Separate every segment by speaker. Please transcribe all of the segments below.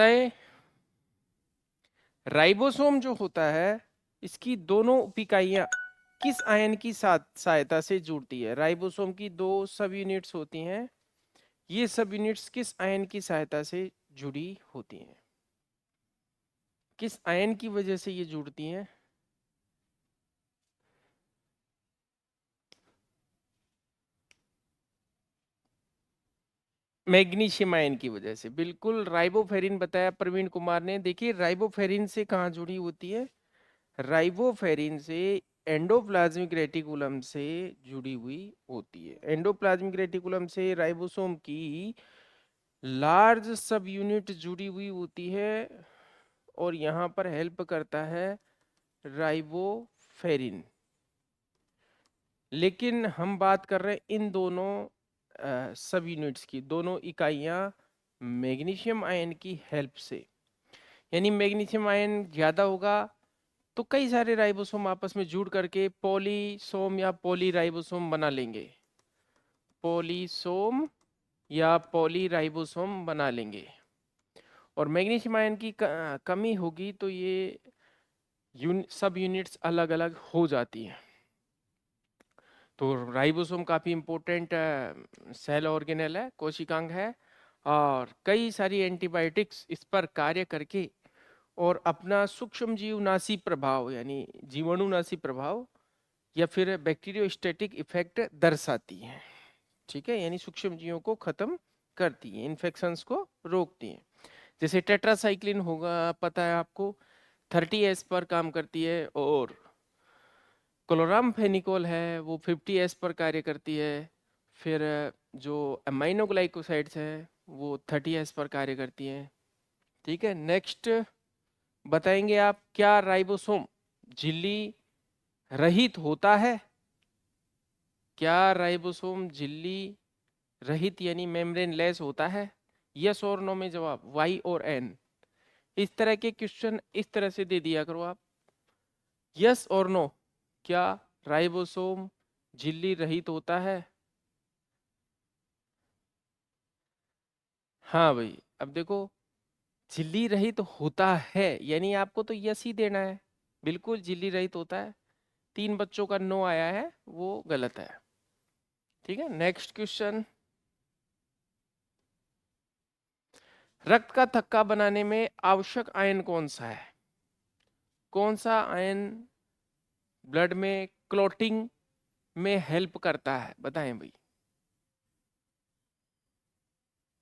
Speaker 1: है राइबोसोम जो होता है इसकी दोनों उपिकाइयां किस आयन की सहायता से जुड़ती है। राइबोसोम की दो सब यूनिट्स होती हैं, ये सब यूनिट्स किस आयन की सहायता से जुड़ी होती हैं, किस आयन की वजह से ये जुड़ती हैं। मैग्नीशियम आयन की वजह से, बिल्कुल राइबोफेरिन बताया प्रवीण कुमार ने। देखिए राइबोफेरिन से कहाँ जुड़ी होती है, राइबोफेरिन से एंडोप्लाज्मिक रेटिकुलम से जुड़ी हुई होती है। एंडोप्लाज्मिक रेटिकुलम से राइबोसोम की लार्ज सब यूनिट जुड़ी हुई होती है और यहाँ पर हेल्प करता है राइबोफेरिन। लेकिन हम बात कर रहे हैं इन दोनों सब यूनिट्स की, दोनों इकाइयाँ मैग्नीशियम आयन की हेल्प से। यानी मैग्नीशियम आयन ज़्यादा होगा तो कई सारे राइबोसोम आपस में जुड़ करके पॉलीसोम या पॉलीराइबोसोम बना लेंगे, पॉलीसोम या पॉलीराइबोसोम बना लेंगे। और मैग्नीशियम आयन की कमी होगी तो ये सब यूनिट्स अलग अलग हो जाती हैं। तो राइबोसोम काफ़ी इम्पोर्टेंट सेल ऑर्गेनेल है, कोशिकांग है, और कई सारी एंटीबायोटिक्स इस पर कार्य करके और अपना सूक्ष्म जीवनाशी प्रभाव यानी जीवाणुनाशी प्रभाव या फिर बैक्टीरियोस्टैटिक इफेक्ट दर्शाती हैं। ठीक है, यानी सूक्ष्म जीवों को खत्म करती है, इन्फेक्शंस को रोकती है। जैसे टेट्रासाइक्लिन होगा, पता है आपको, 30S पर काम करती है, और क्लोरामफेनिकोल है वो 50S पर कार्य करती है। फिर जो अमाइनोग्लाइकोसाइड्स है वो 30S पर कार्य करती हैं। ठीक है, नेक्स्ट बताएंगे आप, क्या राइबोसोम झिल्ली रहित होता है? क्या राइबोसोम झिल्ली रहित यानी मेम्ब्रेन लेस होता है? यस और नो में जवाब वाई और एन। इस तरह के क्वेश्चन इस तरह से दे दिया करो आप, यस और नो, क्या राइबोसोम झिल्ली रहित होता है? हाँ भाई, अब देखो, झिल्ली रहित होता है यानी आपको तो यस ही देना है, बिल्कुल झिल्ली रहित होता है। 3 बच्चों का नो आया है वो गलत है। ठीक है, नेक्स्ट क्वेश्चन, रक्त का थक्का बनाने में आवश्यक आयन कौन सा है? कौन सा आयन ब्लड में क्लॉटिंग में हेल्प करता है, बताएं भाई।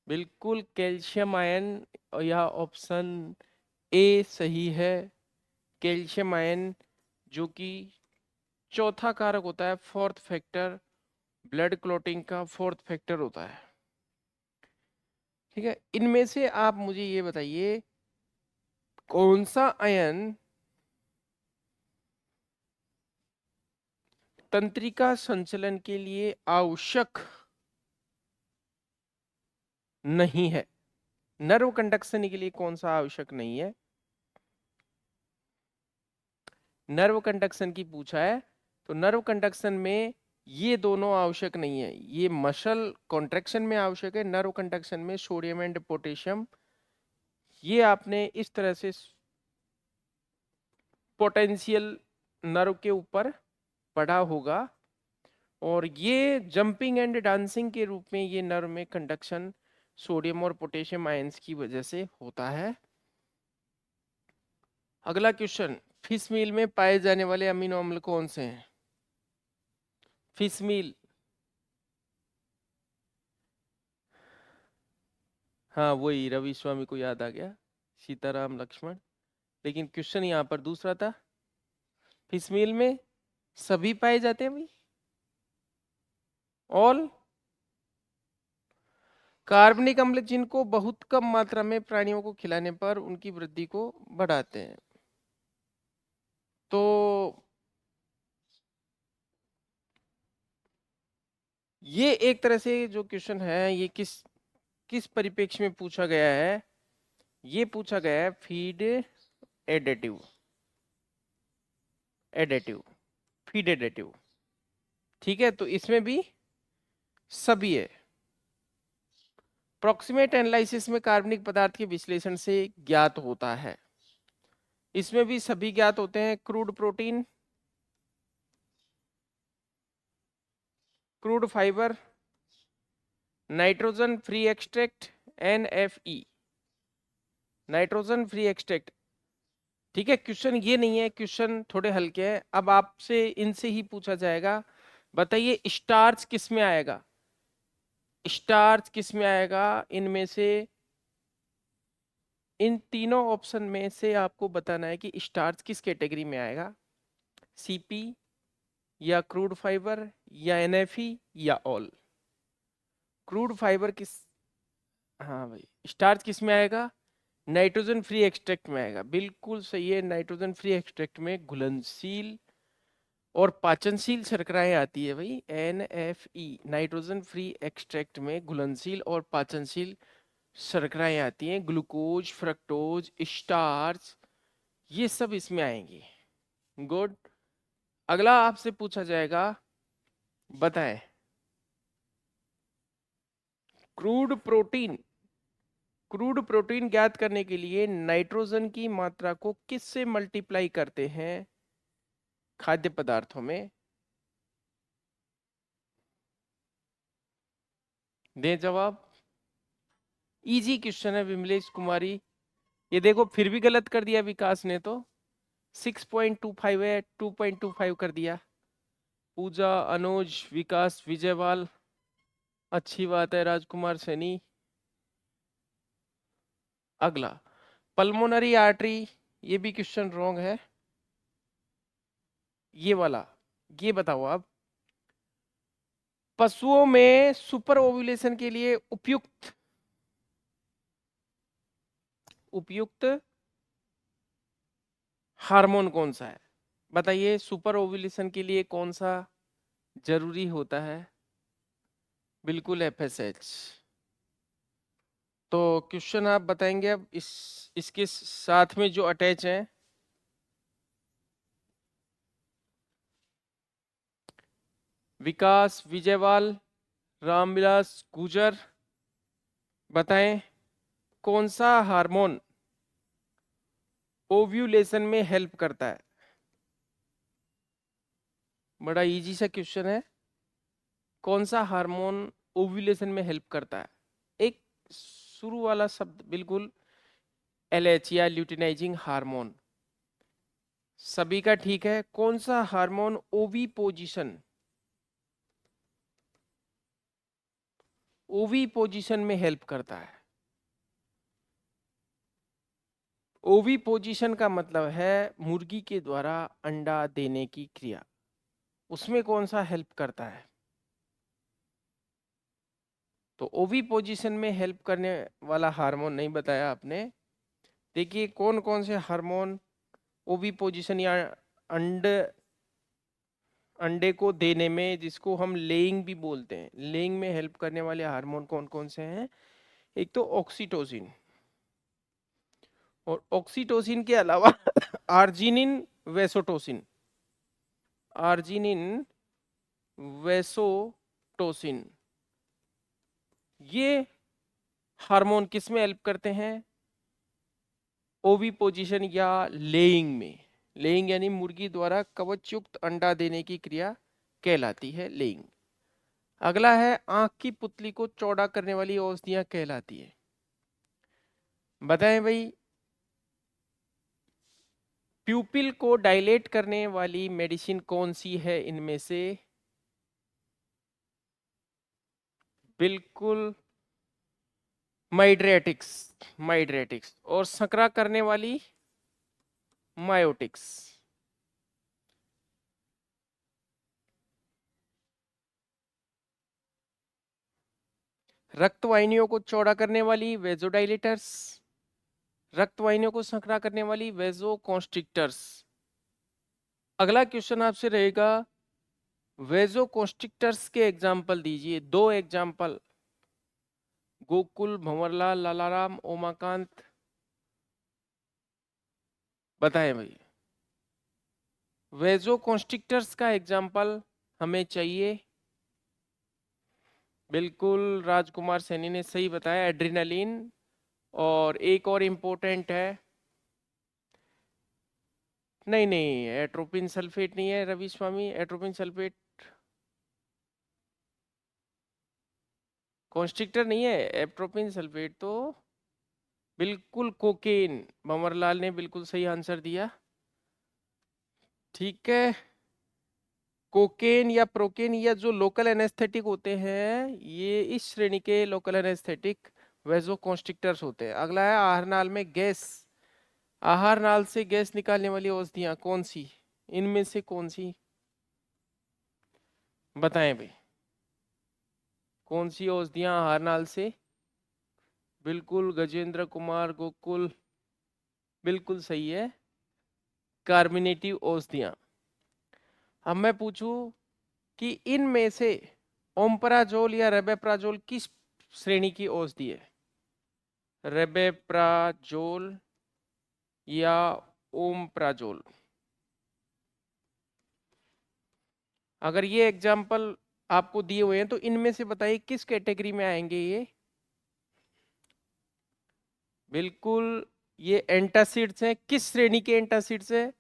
Speaker 1: बिल्कुल कैल्शियम आयन, या ऑप्शन ए सही है। कैल्शियम आयन जो कि चौथा कारक होता है, फोर्थ फैक्टर, ब्लड क्लॉटिंग का फोर्थ फैक्टर होता है। ठीक है, इनमें से आप मुझे ये बताइए कौन सा आयन तंत्रिका संचलन के लिए आवश्यक नहीं है? नर्व कंडक्शन के लिए कौन सा आवश्यक नहीं है? नर्व कंडक्शन की पूछा है, तो नर्व कंडक्शन में ये दोनों आवश्यक नहीं है। ये मसल कॉन्ट्रैक्शन में आवश्यक है, नर्व कंडक्शन में सोडियम एंड पोटेशियम। ये आपने इस तरह से पोटेंशियल नर्व के ऊपर पढ़ा होगा, और ये जंपिंग एंड डांसिंग के रूप में ये नर्व में कंडक्शन सोडियम और पोटेशियम आयंस की वजह से होता है। अगला क्वेश्चन, फिश मील में पाए जाने वाले अमीनो अम्ल कौन से हैं? फिश मील, हाँ वही रवि स्वामी को याद आ गया, सीताराम लक्ष्मण। लेकिन क्वेश्चन यहाँ पर दूसरा था, फिश मील में सभी पाए जाते हैं भाई, ऑल। कार्बनिक अम्ल जिनको बहुत कम मात्रा में प्राणियों को खिलाने पर उनकी वृद्धि को बढ़ाते हैं। तो ये एक तरह से जो क्वेश्चन है ये किस किस परिप्रेक्ष्य में पूछा गया है? ये पूछा गया है feed additive, additive, feed additive. ठीक है, तो इसमें भी सभी है, प्रोक्सीमेट एनालिसिस में कार्बनिक पदार्थ के विश्लेषण से ज्ञात होता है। इसमें भी सभी ज्ञात होते हैं, crude protein, crude fibre, nitrogen free extract, NFE, nitrogen free extract. ठीक है, क्वेश्चन ये नहीं है, क्वेश्चन थोड़े हल्के हैं। अब आपसे इनसे ही पूछा जाएगा, बताइए स्टार्च किस में आएगा, स्टार्च किस में आएगा इनमें से, इन तीनों ऑप्शन में से आपको बताना है कि स्टार्च किस कैटेगरी में आएगा, CP या क्रूड फाइबर या NFE या ऑल। क्रूड फाइबर किस, हाँ भाई, स्टार्च किस में आएगा, नाइट्रोजन फ्री एक्सट्रैक्ट में आएगा, बिल्कुल सही है। नाइट्रोजन फ्री एक्सट्रैक्ट में घुलनशील और पाचनशील शर्कराएं आती है भाई, NFE, नाइट्रोजन फ्री एक्सट्रैक्ट में घुलनशील और पाचनशील शर्कराएं आती हैं, ग्लूकोज, फ्रक्टोज, स्टार्च, ये सब इसमें आएंगी। गुड। अगला आपसे पूछा जाएगा, बताएं क्रूड प्रोटीन, क्रूड प्रोटीन ज्ञात करने के लिए नाइट्रोजन की मात्रा को किस से मल्टीप्लाई करते हैं खाद्य पदार्थों में, दे जवाब। इजी क्वेश्चन है विमलेश कुमारी। ये देखो फिर भी गलत कर दिया विकास ने, तो 6.25 है, 2.25 कर दिया। पूजा, अनुज, विकास, विजयवाल, अच्छी बात है। राजकुमार सैनी। अगला पल्मोनरी आर्टरी, ये भी क्वेश्चन रॉन्ग है। ये वाला, ये बताओ आप, पशुओं में सुपर ओव्यूलेशन के लिए उपयुक्त, उपयुक्त हार्मोन कौन सा है, बताइए सुपर ओव्यूलेशन के लिए कौन सा जरूरी होता है, बिल्कुल FSH। तो क्वेश्चन आप बताएंगे अब, इसके साथ में जो अटैच है, विकास, विजयवाल, रामविलास गुजर, बताएं कौन सा हार्मोन ओव्यूलेशन में हेल्प करता है। बड़ा इजी सा क्वेश्चन है, कौन सा हार्मोन ओव्यूलेशन में हेल्प करता है। एक शुरू वाला शब्द बिल्कुल, LH या ल्यूटिनाइजिंग हार्मोन, सभी का ठीक है। कौन सा हार्मोन ओवी पोजीशन, ओवी पोजीशन में हेल्प करता है। ओवी पोजीशन का मतलब है मुर्गी के द्वारा अंडा देने की क्रिया, उसमें कौन सा हेल्प करता है। तो ओवी पोजीशन में हेल्प करने वाला हार्मोन नहीं बताया आपने। देखिए कौन कौन से हार्मोन ओवी पोजीशन या अंडे, अंडे को देने में, जिसको हम लेइंग भी बोलते हैं, लेइंग में हेल्प करने वाले हार्मोन कौन कौन से हैं। एक तो ऑक्सीटोसिन, और ऑक्सीटोसिन के अलावा आर्जिनिन, वेसोटोसिन, आर्जिनिन, वेसोटोसिन, ये हार्मोन किस में हेल्प करते हैं, ओवी पोजीशन या लेइंग में। लेइंग यानी मुर्गी द्वारा कवचयुक्त अंडा देने की क्रिया कहलाती है लेइंग। अगला है आंख की पुतली को चौड़ा करने वाली औषधियां कहलाती है, बताएं भाई प्यूपिल को डायलेट करने वाली मेडिसिन कौन सी है इनमें से, बिल्कुल माइड्रेटिक्स, माइड्रेटिक्स, और संकरा करने वाली मायोटिक्स। रक्त वाहिनियों को चौड़ा करने वाली वेजोडाइलेटर्स, रक्त वाहिनियों को संकरा करने वाली वेजो कॉन्स्ट्रिक्टर्स। अगला क्वेश्चन आपसे रहेगा, वेजो कॉन्स्ट्रिक्टर्स के एग्जाम्पल दीजिए, दो एग्जाम्पल, गोकुल, भंवरलाल, लालाराम, ओमाकांत, बताएं भाई। वेजो कॉन्स्ट्रिक्टर्स का एग्जाम्पल हमें चाहिए, बिल्कुल राजकुमार सैनी ने सही बताया, एड्रेनालिन। और एक और इम्पोर्टेंट है, नहीं नहीं, एट्रोपिन सल्फेट नहीं है रवि स्वामी, एट्रोपिन सल्फेट कॉन्स्ट्रिक्टर नहीं है, एट्रोपिन सल्फेट तो बिल्कुल कोकेन। भंवरलाल ने बिल्कुल सही आंसर दिया। ठीक है, कोकेन या प्रोकेन या जो लोकल एनेस्थेटिक होते हैं, ये इस श्रेणी के लोकल एनेस्थेटिक वेजोकॉन्स्ट्रिक्टर्स होते हैं। अगला है आहार नाल में गैस, आहार नाल से गैस निकालने वाली औषधियां कौन सी, इनमें से कौन सी, बताएं भाई। कौन सी औषधियां आहार नाल से, बिल्कुल गजेंद्र कुमार गोकुल, बिल्कुल सही है, कार्मिनेटिव औषधियां। अब मैं पूछूं कि इनमें से ओमपराजोल या रेबेप्राजोल किस श्रेणी की औषधि है, रेबेप्राजोल या ओमप्राजोल। अगर ये एग्जाम्पल आपको दिए हुए हैं तो इनमें से बताइए किस कैटेगरी में आएंगे ये। बिल्कुल, ये एंटासिड्स हैं। किस श्रेणी के एंटासिड्स है,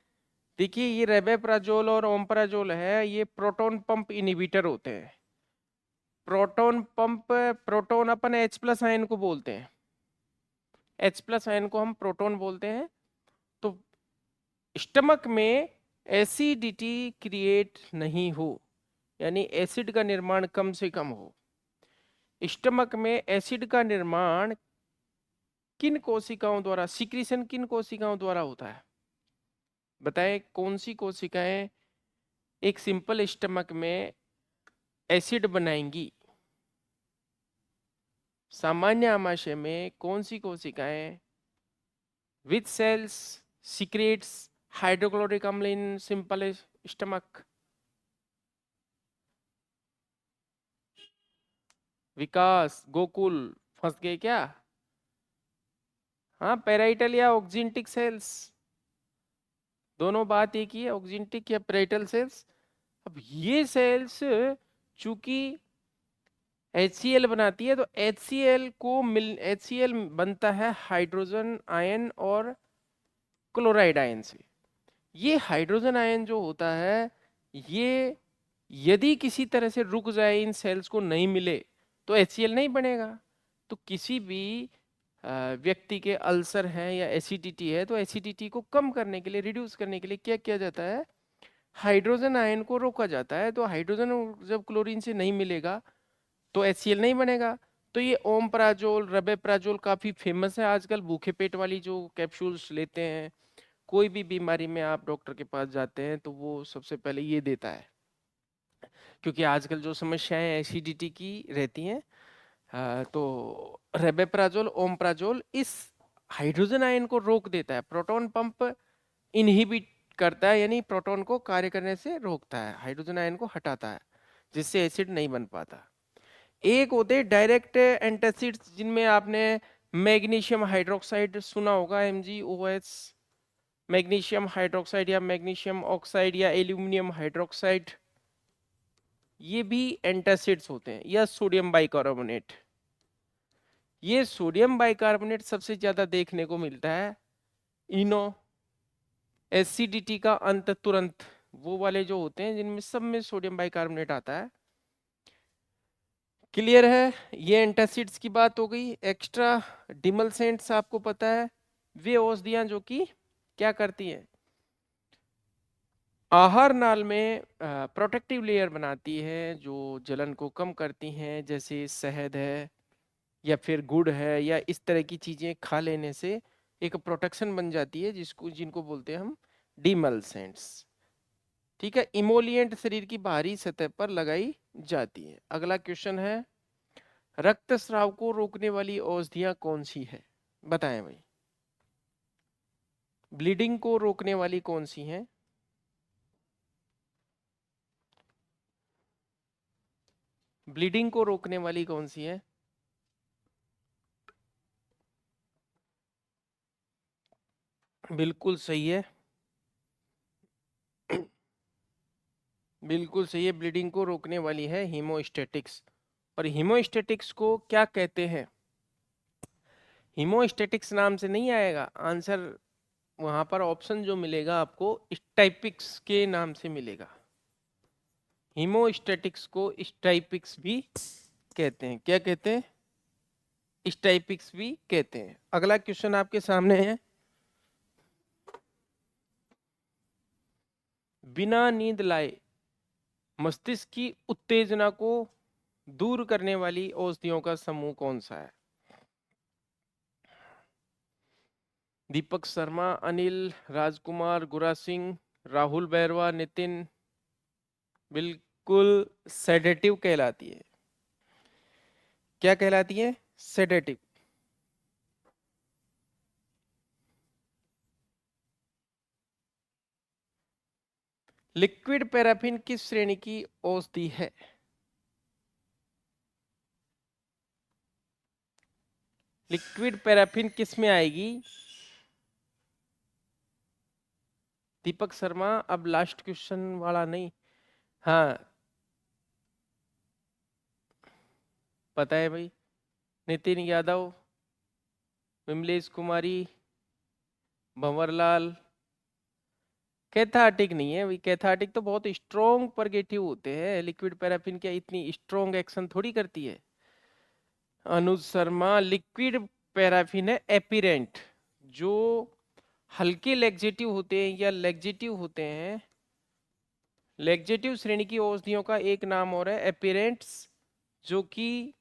Speaker 1: देखिए ये रेबेप्राजोल और ओमप्राजोल है, ये प्रोटॉन पंप इनहिबिटर होते हैं। प्रोटॉन पंप, प्रोटॉन अपन H प्लस आयन को बोलते हैं, H प्लस आयन को हम प्रोटॉन बोलते हैं। तो स्टमक में एसिडिटी क्रिएट नहीं हो, यानी एसिड का निर्माण कम से कम हो। स्टमक में एसिड का निर्माण किन कोशिकाओं द्वारा, सिक्रीशन किन कोशिकाओं द्वारा होता है, बताएं कौन सी कोशिकाएं एक सिंपल स्टमक में एसिड बनाएंगी। सामान्य आमाशय में कौन सी कोशिकाएं, विच सेल्स सीक्रेट्स हाइड्रोक्लोरिक अम्ल इन सिंपल स्टमक। विकास, गोकुल, फंस गए क्या। हाँ, पेराइटल या ऑक्जिंटिक सेल्स, दोनों बात एक ही है, ऑक्जिंटिक या पेराइटल सेल्स। अब ये सेल्स चूंकि HCl बनाती है, तो HCl बनता है हाइड्रोजन आयन और क्लोराइड आयन से। ये हाइड्रोजन आयन जो होता है, ये यदि किसी तरह से रुक जाए, इन सेल्स को नहीं मिले, तो HCl नहीं बनेगा। तो किसी भी व्यक्ति के अल्सर है या एसिडिटी है, तो एसिडिटी को कम करने के लिए, रिड्यूस करने के लिए क्या किया जाता है, हाइड्रोजन आयन को रोका जाता है। तो हाइड्रोजन जब क्लोरीन से नहीं मिलेगा तो HCl नहीं बनेगा। तो ये ओमप्राजोल, रबेप्राजोल काफी फेमस है आजकल। भूखे पेट वाली जो कैप्सूल्स लेते हैं, कोई भी बीमारी में आप डॉक्टर के पास जाते हैं तो वो सबसे पहले ये देता है, क्योंकि आजकल जो समस्याएं एसिडिटी की रहती हैं। तो रेबेप्राजोल, ओमप्राजोल इस हाइड्रोजन आयन को रोक देता है, प्रोटॉन पंप इनहिबिट करता है, यानी प्रोटॉन को कार्य करने से रोकता है, हाइड्रोजन आयन को हटाता है, जिससे एसिड नहीं बन पाता। एक होते डायरेक्ट एंटासिड्स, जिनमें आपने मैग्नीशियम हाइड्रोक्साइड सुना होगा, MgOH, मैग्नीशियम हाइड्रोक्साइड या मैग्नीशियम ऑक्साइड या एल्यूमिनियम हाइड्रोक्साइड, ये भी एंटासिड्स होते हैं। या सोडियम बाइकार्बोनेट, ये सोडियम बाइकार्बोनेट सबसे ज्यादा देखने को मिलता है इनो, एसिडिटी का अंत तुरंत, वो वाले जो होते हैं जिनमें सब में सोडियम बाइकार्बोनेट आता है। क्लियर है, ये एंटासिड्स की बात हो गई। एक्स्ट्रा डिमलसेंट्स आपको पता है, वे औषधियां जो कि क्या करती हैं, आहार नाल में प्रोटेक्टिव लेयर बनाती हैं, जो जलन को कम करती हैं, जैसे शहद है या फिर गुड़ है, या इस तरह की चीजें खा लेने से एक प्रोटेक्शन बन जाती है, जिसको जिनको बोलते हैं हम डिमलसेंट्स। ठीक है, इमोलिएंट शरीर की बाहरी सतह पर लगाई जाती है। अगला क्वेश्चन है, रक्तस्राव को रोकने वाली औषधियां कौन सी है, बताएं भाई। ब्लीडिंग को रोकने वाली कौन सी हैं, ब्लीडिंग को रोकने वाली कौन सी है, बिल्कुल सही है, बिल्कुल सही है, ब्लीडिंग को रोकने वाली है हीमोस्टेटिक्स। और हीमोस्टेटिक्स को क्या कहते हैं? हीमोस्टेटिक्स नाम से नहीं आएगा आंसर, वहां पर ऑप्शन जो मिलेगा आपको स्टाइपिक्स के नाम से मिलेगा। हीमोस्टेटिक्स को स्टाइपिक्स भी कहते हैं। क्या कहते हैं? स्टाइपिक्स भी कहते हैं। अगला क्वेश्चन आपके सामने है, बिना नींद लाए मस्तिष्क की उत्तेजना को दूर करने वाली औषधियों का समूह कौन सा है? दीपक शर्मा, अनिल, राजकुमार, गुरा सिंह, राहुल बैरवा, नितिन। बिल्कुल सेडेटिव कहलाती है। क्या कहलाती है? सेडेटिव। लिक्विड पैराफिन किस श्रेणी की औषधि है? लिक्विड पैराफिन किस में आएगी? दीपक शर्मा, अब लास्ट क्वेश्चन वाला नहीं। हाँ पता है भाई। नितिन यादव, विमलेश कुमारी, भंवरलाल। कैथार्टिक नहीं है भाई, कैथार्टिक तो बहुत स्ट्रॉन्ग परगेटिव होते हैं, लिक्विड पैराफिन क्या इतनी स्ट्रॉन्ग एक्शन थोड़ी करती है। अनुज शर्मा, लिक्विड पैराफिन है एपिरेंट, जो हल्के लेग्जेटिव होते हैं या लेग्जेटिव होते हैं, लेग्जेटिव श्रेणी की औषधियों का एक नाम और है एपिरेंट्स, जो कि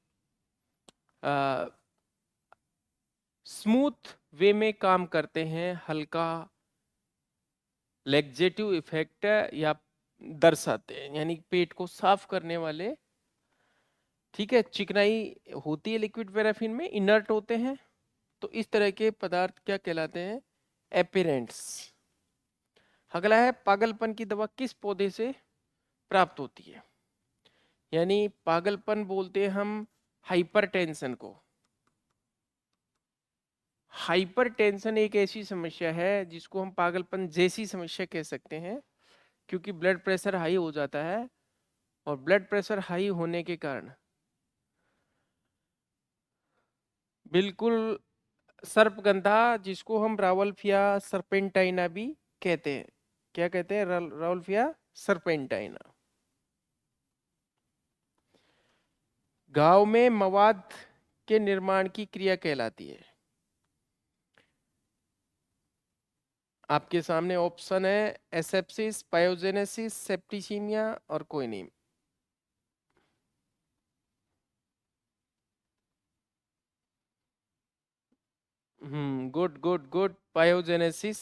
Speaker 1: स्मूथ वे में काम करते हैं, हल्का लेग्जेटिव इफेक्ट या दर्शाते हैं, यानी पेट को साफ करने वाले। ठीक है, चिकनाई होती है लिक्विड पैराफिन में, इनर्ट होते हैं, तो इस तरह के पदार्थ क्या कहलाते हैं? एपिरेंट्स। अगला है, पागलपन की दवा किस पौधे से प्राप्त होती है? यानी पागलपन बोलते हैं हम हाइपरटेंशन को। हाइपरटेंशन एक ऐसी समस्या है जिसको हम पागलपन जैसी समस्या कह सकते हैं, क्योंकि ब्लड प्रेशर हाई हो जाता है, और ब्लड प्रेशर हाई होने के कारण बिल्कुल सर्पगंधा, जिसको हम रावल्फिया सर्पेंटाइना भी कहते हैं। क्या कहते हैं? रावल्फिया सर्पेंटाइना। घाव में मवाद के निर्माण की क्रिया कहलाती है। आपके सामने ऑप्शन है एसेप्सिस, पायोजेनेसिस, सेप्टिसीमिया और कोई नहीं। गुड गुड गुड, पायोजेनेसिस,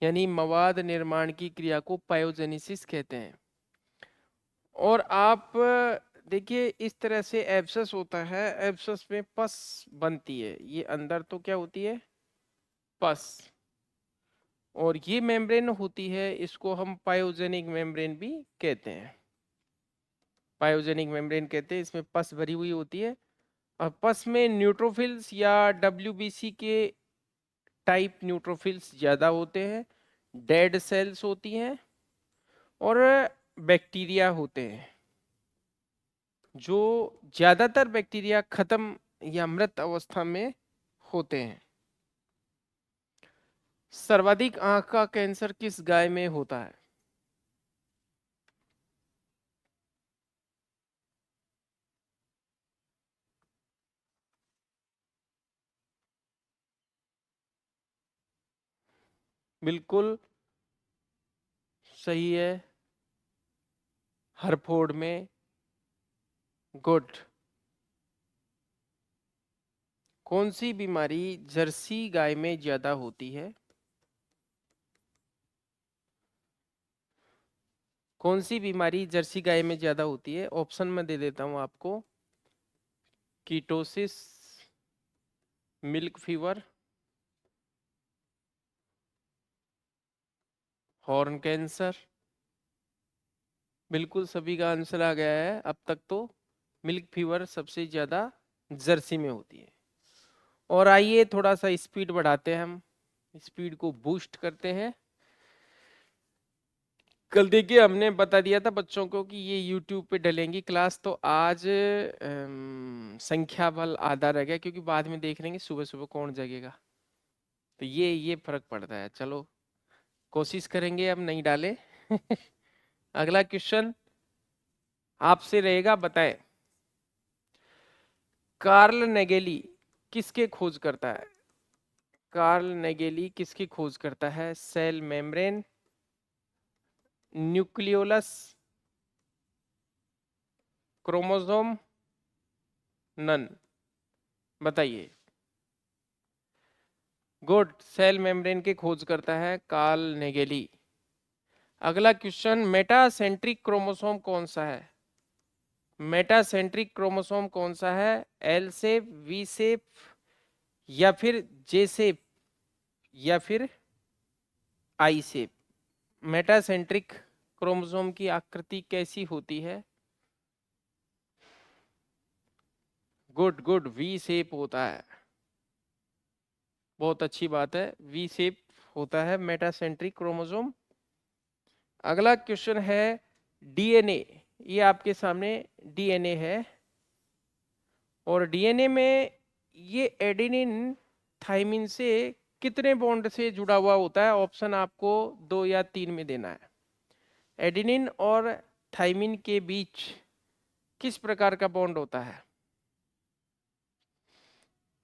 Speaker 1: यानी मवाद निर्माण की क्रिया को पायोजेनेसिस कहते हैं। और आप देखिए, इस तरह से एब्सस होता है, एब्सस में पस बनती है, ये अंदर तो क्या होती है? पस। और ये मेम्ब्रेन होती है, इसको हम पायोजेनिक मेम्ब्रेन भी कहते हैं। पायोजेनिक मेम्ब्रेन कहते हैं, इसमें पस भरी हुई होती है। और पस में न्यूट्रोफिल्स या डब्ल्यूबीसी के टाइप न्यूट्रोफिल्स ज़्यादा होते हैं, डेड सेल्स होती हैं, और बैक्टीरिया होते हैं। जो ज़्यादातर बैक्टीरिया खत्म या मृत अवस्था में होते हैं। सर्वाधिक आंख का कैंसर किस गाय में होता है? बिल्कुल सही है, हरफोर्ड में। गुड। कौन सी बीमारी जर्सी गाय में ज्यादा होती है? कौन सी बीमारी जर्सी गाय में ज्यादा होती है? ऑप्शन में दे देता हूं आपको। Ketosis, milk fever, horn cancer. बिल्कुल सभी का आंसर आ गया है अब तक तो। मिल्क फीवर सबसे ज्यादा जर्सी में होती है। और आइए थोड़ा सा स्पीड बढ़ाते हैं, हम स्पीड को बूस्ट करते हैं। कल देखिए हमने बता दिया था बच्चों को कि ये YouTube पे डलेंगी क्लास, तो आज संख्या बल आधा रह गया, क्योंकि बाद में देख लेंगे सुबह सुबह कौन जगेगा। तो ये फर्क पड़ता है। चलो कोशिश करेंगे अब नहीं डाले। अगला क्वेश्चन आपसे रहेगा, बताएं कार्ल नेगेली किसके खोज करता है? कार्ल नेगेली किसकी खोज करता है? Cell membrane, nucleolus, chromosome, none. बताइए। गुड, सेल मेम्ब्रेन के खोज करता है कार्ल नेगेली। अगला क्वेश्चन, मेटासेंट्रिक क्रोमोसोम कौन सा है? मेटासेंट्रिक क्रोमोसोम कौन सा है? एल शेप, वी शेप, या फिर जे शेप, या फिर आई शेप? मेटासेंट्रिक क्रोमोसोम की आकृति कैसी होती है? गुड गुड, वी शेप होता है। बहुत अच्छी बात है, वी शेप होता है मेटासेंट्रिक क्रोमोसोम। अगला क्वेश्चन है डीएनए। ये आपके सामने डीएनए है, और डीएनए में ये एडेनिन थाइमिन से कितने बॉन्ड से जुड़ा हुआ होता है? ऑप्शन आपको 2 या 3 में देना है। एडेनिन और थाइमिन के बीच किस प्रकार का बॉन्ड होता है?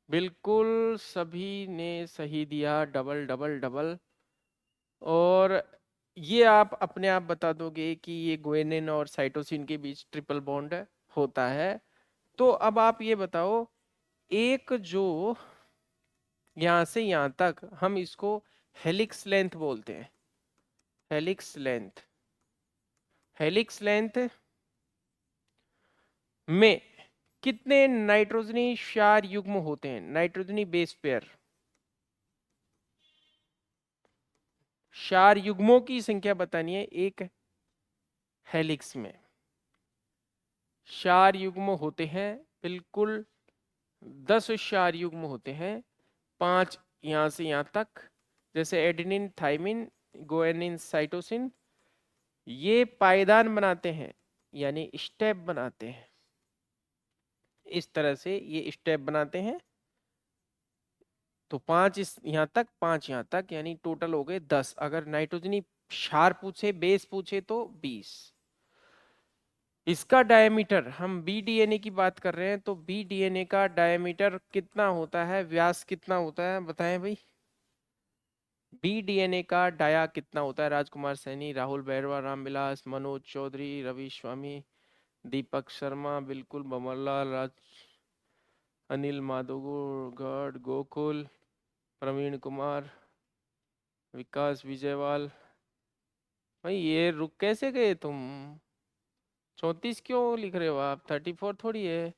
Speaker 1: बिल्कुल सभी ने सही दिया, डबल डबल डबल। और ये आप अपने आप बता दोगे कि ये गुआनिन और साइटोसिन के बीच ट्रिपल बॉन्ड होता है। तो अब आप ये बताओ, एक जो यहां से यहां तक, हम इसको हेलिक्स लेंथ बोलते हैं। हेलिक्स लेंथ, हेलिक्स लेंथ में कितने नाइट्रोजनी क्षार युग्म होते हैं? नाइट्रोजनी बेस पेयर, क्षार युग्मों की संख्या बतानी है एक हेलिक्स में। क्षार युग्म होते हैं बिल्कुल 10 क्षार युग्म होते हैं, 5 यहां से यहां तक। जैसे एडेनिन, थाइमिन, गुआनिन, साइटोसिन, ये पायदान बनाते हैं, यानी स्टेप बनाते हैं। इस तरह से ये स्टेप बनाते हैं। तो 5 इस यहां तक, 5 यहां तक, यानी टोटल हो गए 10। अगर नाइट्रोजनी क्षार पूछे, बेस पूछे, तो 20। इसका डायमीटर, हम बी डीएनए की बात कर रहे हैं, तो बी डीएनए का डायमीटर कितना होता है? व्यास कितना होता है? बताएं भाई। बी डीएनए का डाया कितना होता है? राजकुमार सैनी, राहुल बैरवा, रामविलास, मनोज चौधरी, रवि स्वामी, दीपक शर्मा, बिल्कुल बमरलाल, राज, अनिल माधोगढ़, गोकुल, प्रवीण कुमार, विकास विजयवाल। भाई ये रुक कैसे गए तुम? 34 क्यों लिख रहे हो आप? 34 थोड़ी है।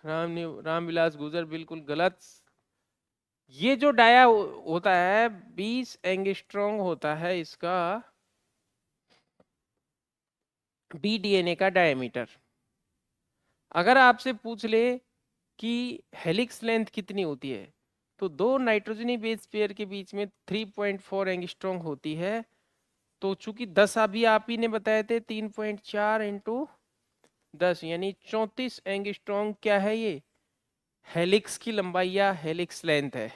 Speaker 1: रामविलास गुजर, बिल्कुल गलत। ये जो डाया होता है 20 एंगस्ट्रॉन्ग होता है इसका बी डीएनए का डायमीटर। अगर आपसे पूछ ले कि हेलिक्स लेंथ कितनी होती है, तो दो नाइट्रोजनी बेस पेयर के बीच में 3.4 एंगस्ट्रॉन्ग होती है। तो चूंकि 10 अभी आप ही ने बताए थे, 3.4 इंटू 10 यानी 34 एंगस्ट्रॉन्ग क्या है? ये हेलिक्स की लंबाई या हेलिक्स लेंथ है।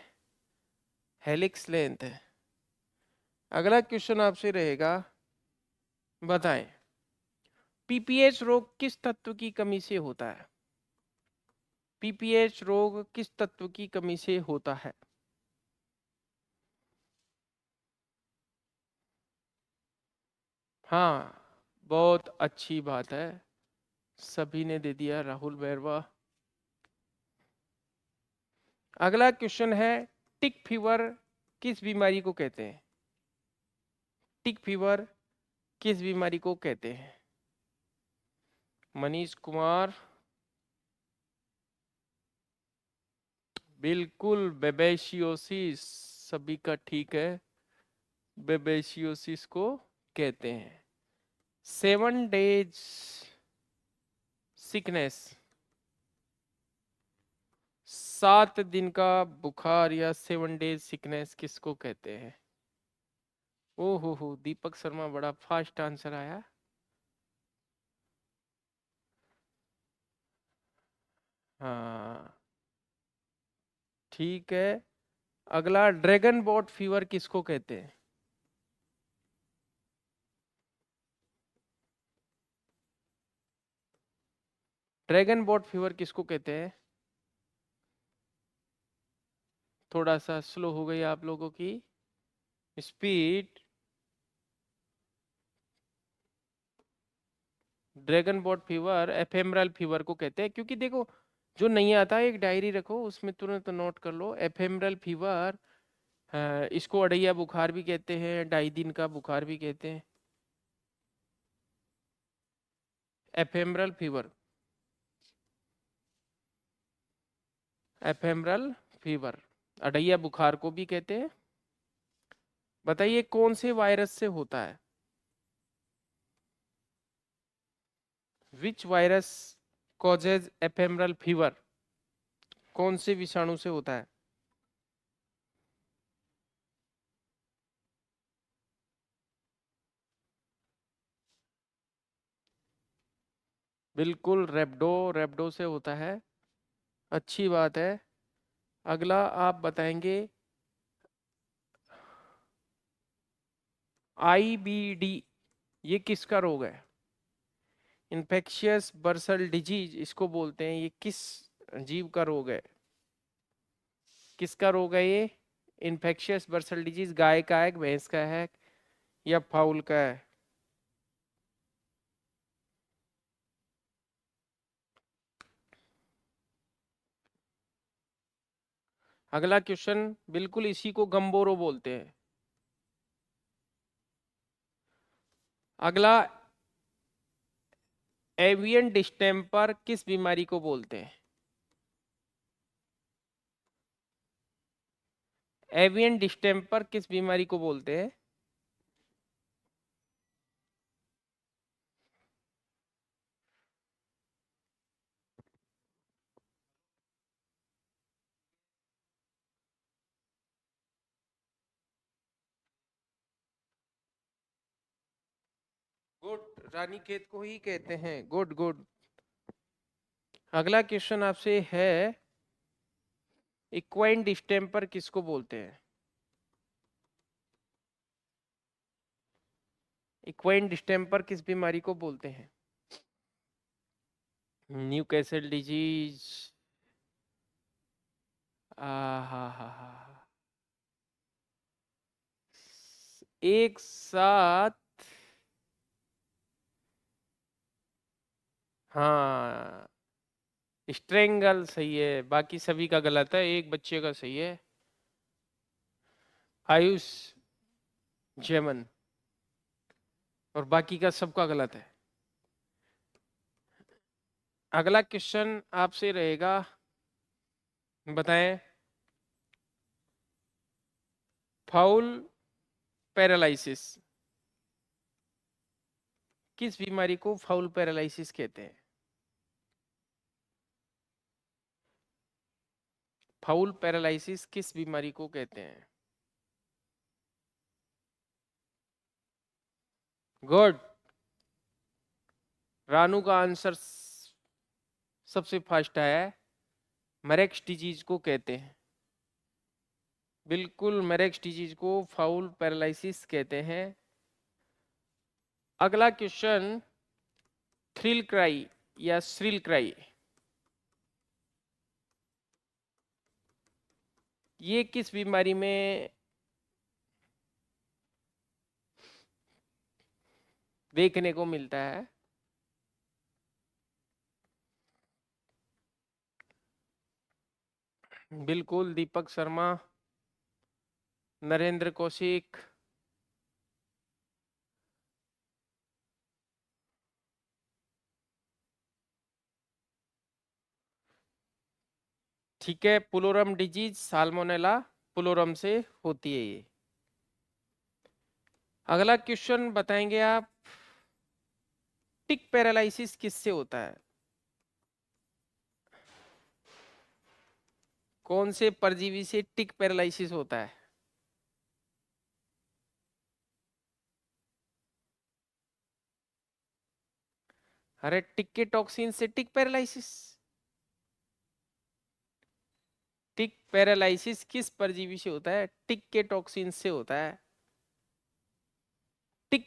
Speaker 1: हेलिक्स लेंथ है। अगला क्वेश्चन आपसे रहेगा, बताएं पीपीएच रोग किस तत्व की कमी से होता है? पीपीएच रोग किस तत्व की कमी से होता है? हाँ, बहुत अच्छी बात है, सभी ने दे दिया। राहुल बैरवा। अगला क्वेश्चन है, टिक फीवर किस बीमारी को कहते हैं? टिक फीवर किस बीमारी को कहते हैं? मनीष कुमार, बिल्कुल बेबेशियोसिस, सभी का ठीक है, बेबेशियोसिस को कहते हैं। 7 डेज सिकनेस, 7 दिन का बुखार या 7 डेज सिकनेस किसको कहते हैं? ओ हो, दीपक शर्मा बड़ा फास्ट आंसर आया। हाँ ठीक है। अगला, ड्रैगन बोट फीवर किसको कहते हैं? ड्रैगन बोट फीवर किसको कहते हैं? थोड़ा सा स्लो हो गई आप लोगों की speed. Dragon boat fever ephemeral fever को कहते हैं, क्योंकि देखो, जो नहीं आता एक डायरी रखो, उसमें तुरंत नोट कर लो। एफेमरल फीवर, इसको अड़ैया बुखार भी कहते हैं, 2.5 दिन का बुखार भी कहते हैं। एफेमरल फीवर, एफेमरल फीवर, अड़ैया बुखार को भी कहते हैं। बताइए कौन से वायरस से होता है? विच वायरस कॉजेज एफेमरल फीवर? कौन से विषाणु से होता है? बिल्कुल, रेबडो, रेबडो से होता है। अच्छी बात है। अगला आप बताएंगे, आईबीडी ये किसका रोग है? इन्फेक्शियस बर्सल डिजीज इसको बोलते हैं। ये किस जीव का रोग है? किसका रोग है ये? इन्फेक्शियस बर्सल डिजीज गाय का है, भैंस का है, या फाउल का है? अगला क्वेश्चन, बिल्कुल इसी को गम्बोरो बोलते हैं। अगला, एवियन डिस्टेम्पर किस बीमारी को बोलते हैं? एवियन डिस्टेम्पर किस बीमारी को बोलते हैं? गुड, रानीखेत को ही कहते हैं। Good good. अगला क्वेश्चन आपसे है, इक्वाइन डिस्टेम्पर किसको बोलते हैं? इक्वाइन डिस्टेम्पर किस बीमारी को बोलते हैं? New castle disease. आ हा हा हा। एक साथ, हाँ, स्ट्रेंगल सही है, बाकी सभी का गलत है, एक बच्चे का सही है। आयुष जैमन, और बाकी का सबका गलत है। अगला क्वेश्चन आपसे रहेगा, बताएं, फाउल पैरालिसिस किस बीमारी को फाउल पैरालिसिस कहते हैं? फाउल पैरालिसिस किस बीमारी को कहते हैं? गुड, रानू का आंसर सबसे फास्ट आया है। मरेक्स डिजीज को कहते हैं। बिल्कुल, मरेक्स डिजीज को फाउल पैरालिसिस कहते हैं। अगला क्वेश्चन, थ्रिल क्राई या श्रिल क्राई, ये किस बीमारी में देखने को मिलता है? बिल्कुल, दीपक शर्मा, नरेंद्र कौशिक। ठीक है, पुलोरम डिजीज, साल्मोनेला पुलोरम से होती है ये। अगला क्वेश्चन बताएंगे आप, टिक पैरालिसिस किससे होता है? कौन से परजीवी से टिक पैरालिसिस होता है? अरे टिक के टॉक्सिन से टिक पैरालिसिस। टिक पैरालिसिस किस परजीवी से होता है? टिक के टॉक्सिन से होता है। टिक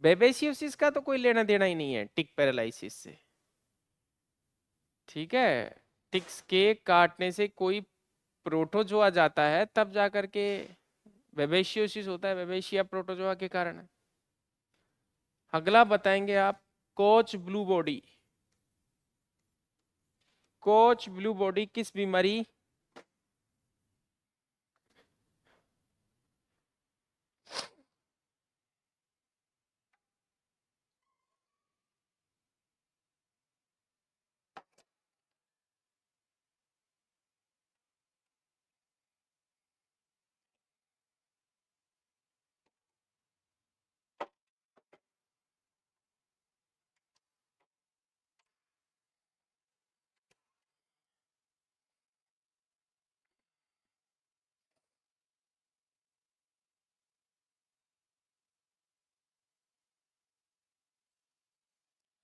Speaker 1: बेबेसियोसिस का तो कोई लेना देना ही नहीं है टिक पैरालिसिस से। ठीक है, टिक्स के काटने से कोई प्रोटोजोआ जाता है तब जा करके बेबेसियोसिस होता है, बेबेशिया प्रोटोजोआ के कारण। अगला बताएंगे आप, coach blue body. Coach blue body किस बीमारी?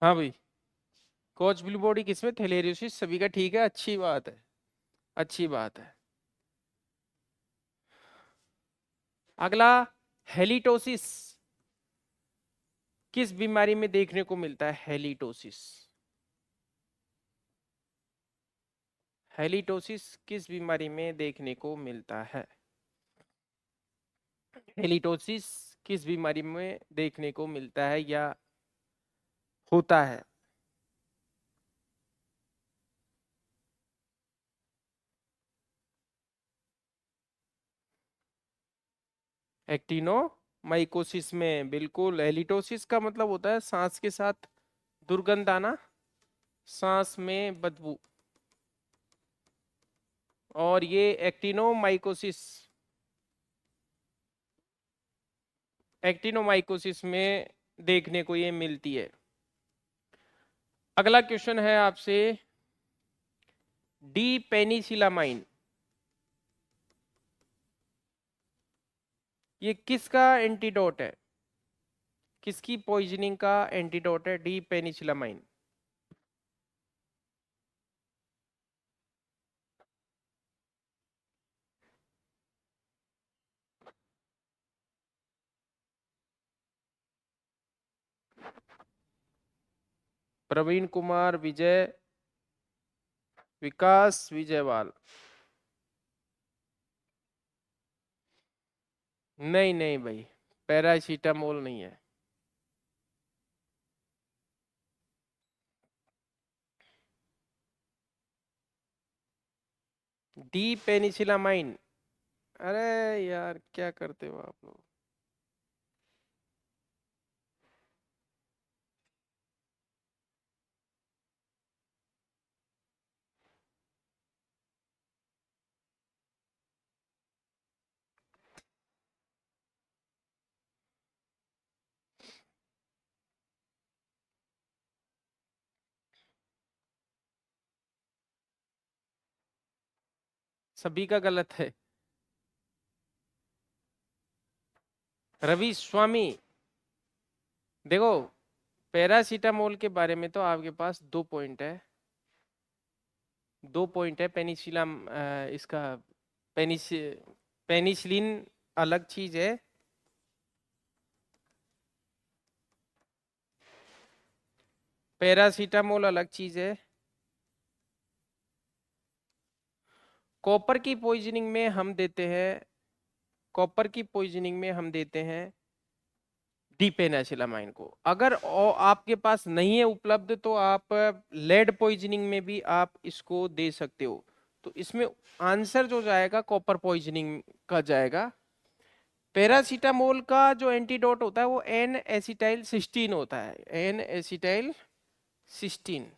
Speaker 1: हाँ भाई, कोच ब्लू बॉडी किसमें? थैलेरियोसिस। सभी का ठीक है, अच्छी बात है, अच्छी बात है। अगला, हेलिटोसिस किस बीमारी में देखने को मिलता है? हेलिटोसिस, हेलिटोसिस किस बीमारी में देखने को मिलता है? हेलिटोसिस किस बीमारी में देखने को मिलता है या होता है? एक्टिनोमाइकोसिस में। बिल्कुल, हेलिटोसिस का मतलब होता है सांस के साथ दुर्गंध आना, सांस में बदबू। और ये एक्टिनोमाइकोसिस, एक्टिनोमाइकोसिस में देखने को ये मिलती है। अगला क्वेश्चन है आपसे, डी पेनिसिलामाइन ये किसका एंटीडोट है? किसकी पॉइजनिंग का एंटीडोट है डी पेनिसिलामाइन? प्रवीण कुमार, विजय, विकास विजयवाल। नहीं नहीं भाई, पैरासीटामोल नहीं है। D penicillamine. अरे यार, क्या करते हो आप लोग? सभी का गलत है। रवि स्वामी, देखो, पैरासीटामोल के बारे में तो आपके पास 2 पॉइंट है, 2 पॉइंट है। पेनिसिलम इसका पेनिस पेनिसिलिन अलग चीज है, पैरासीटामोल अलग चीज है। कॉपर की पॉइजनिंग में हम देते हैं, कॉपर की पॉइजनिंग में हम देते हैं डीपेनासिलामाइन को। अगर आपके पास नहीं है उपलब्ध तो आप लेड पॉइजनिंग में भी आप इसको दे सकते हो। तो इसमें आंसर जो जाएगा कॉपर पॉइजनिंग का जाएगा। पैरासीटामोल का जो एंटीडोट होता है वो एन एसिटाइल सिस्टीन होता है, एन एसिटाइल सिस्टीन।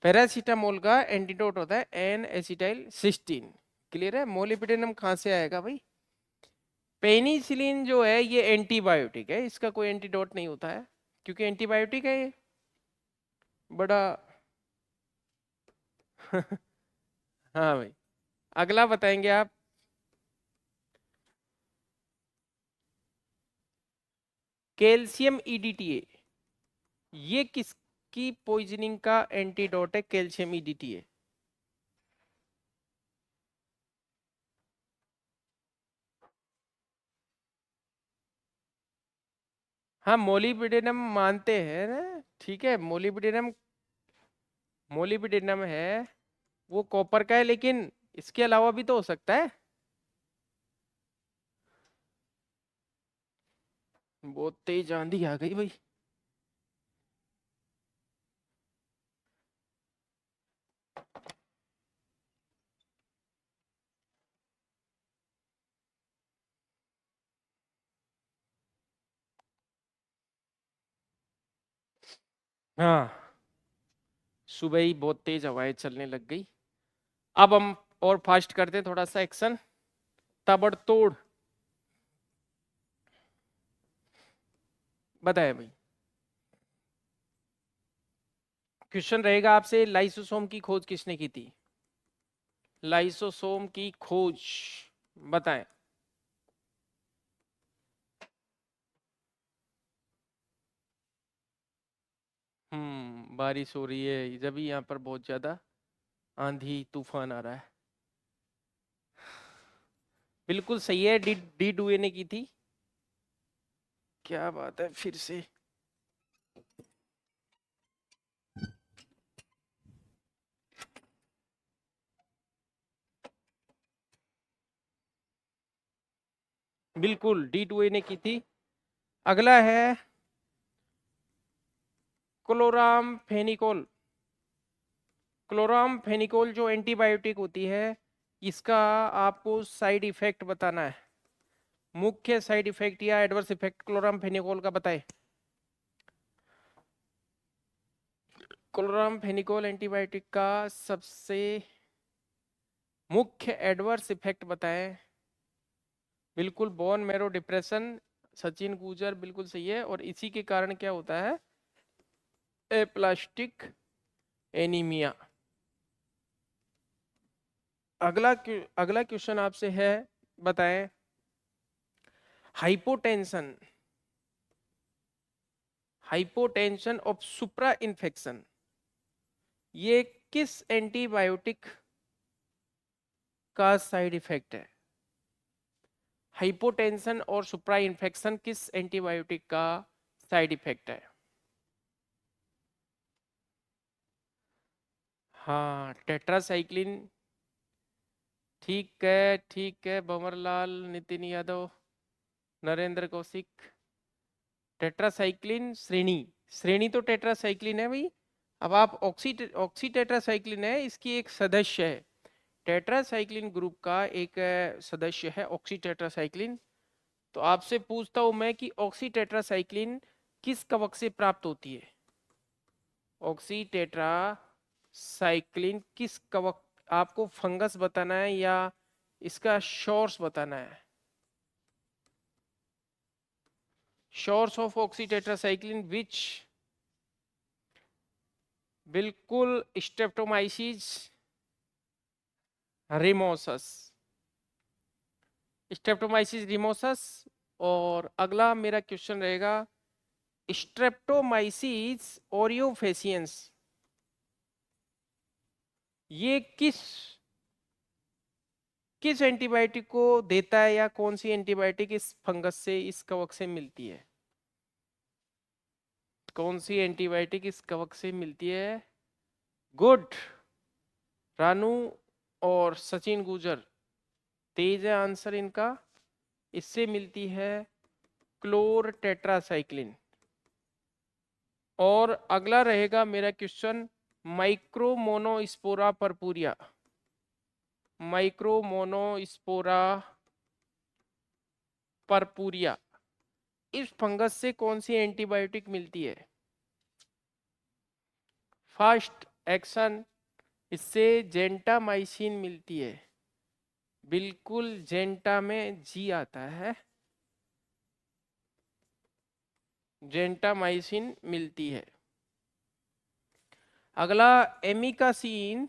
Speaker 1: पैरासीटामोल का एंटीडोट होता है एन एसिटाइल सिस्टीन। क्लियर है? मोलिब्डेनम कहाँ से आएगा भाई? पेनिसिलिन जो है ये एंटीबायोटिक है, इसका कोई एंटीडोट नहीं होता है, क्योंकि एंटीबायोटिक है ये। बड़ा हाँ भाई। अगला बताएंगे आप, कैल्शियम ईडीटीए ये किसकी पॉइजनिंग का एंटीडोट है? Calcium EDTA. हाँ मोलिब्डेनम मानते हैं ना, ठीक है, मोलिब्डेनम, मोलिब्डेनम है, वो कॉपर का है, लेकिन इसके अलावा भी तो हो सकता है। बहुत तेज आंधी आ गई भाई। हाँ सुबह ही बहुत तेज हवाएं चलने लग गई। अब हम और फास्ट करते हैं थोड़ा सा एक्शन, ताबड़तोड़। बताए भाई। क्वेश्चन रहेगा आपसे, लाइसोसोम की खोज किसने की थी? लाइसोसोम की खोज बताएं। बारिश हो रही है जब भी यहाँ पर बहुत ज्यादा आंधी तूफान आ रहा है। बिल्कुल सही है, डी डी डुए ने की थी। क्या बात है, फिर से। बिल्कुल डी डुए ने की थी। अगला है क्लोराम फेनिकोल। क्लोराम फेनिकोल जो एंटीबायोटिक होती है, इसका आपको साइड इफेक्ट बताना है। मुख्य साइड इफेक्ट या एडवर्स इफेक्ट क्लोराम फेनिकोल का बताएं। क्लोराम फेनिकोल एंटीबायोटिक का सबसे मुख्य एडवर्स इफेक्ट बताएं। बिल्कुल बोन मैरो डिप्रेशन, सचिन गुजर बिल्कुल सही है। और इसी के कारण क्या होता है? Aplastic anaemia. अगला क्वेश्चन आपसे है, बताएं। Hypotension, hypotension of supra infection, ये किस एंटीबायोटिक का साइड इफेक्ट है? हाइपोटेंशन और सुप्रा इन्फेक्शन किस एंटीबायोटिक का साइड इफेक्ट है? हाँ टेट्रासाइक्लिन। ठीक है भंवरलाल, नितिन यादव, नरेंद्र कौशिक। टेट्रासाइक्लिन श्रेणी, श्रेणी तो टेट्रासाइक्लिन है भाई। अब आप ऑक्सी टेट्रासाइक्लिन है, इसकी एक सदस्य है। टेट्रासाइक्लिन ग्रुप का एक सदस्य है ऑक्सी टेट्रासाइक्लिन। तो आपसे पूछता हूं मैं कि ऑक्सी टेट्रासाइक्लिन किस कवक से प्राप्त होती है? ऑक्सी टेट्रासाइक्लिन किस कवक, आपको फंगस बताना है या इसका सोर्स बताना है? सोर्स ऑफ ऑक्सी टेट्रासाइक्लिन विच, बिल्कुल स्ट्रेप्टोमाइसिस रिमोसस, स्ट्रेप्टोमाइसिस रिमोसस। और अगला मेरा क्वेश्चन रहेगा, स्ट्रेप्टोमाइसिस ओरियोफेसियंस, ये किस किस एंटीबायोटिक को देता है या कौन सी एंटीबायोटिक इस फंगस से, इस कवक से मिलती है? कौन सी एंटीबायोटिक इस कवक से मिलती है? गुड, रानू और सचिन गुजर, तेज है आंसर इनका। इससे मिलती है क्लोर टेट्रासाइक्लिन। और अगला रहेगा मेरा क्वेश्चन, माइक्रोमोनोस्पोरा परपुरिया, माइक्रोमोनोस्पोरा परपुरिया, इस फंगस से कौन सी एंटीबायोटिक मिलती है? फर्स्ट एक्शन, इससे जेंटामाइसिन मिलती है। बिल्कुल जेंटा में जी आता है, जेंटामाइसिन मिलती है। अगला, एमिकासीन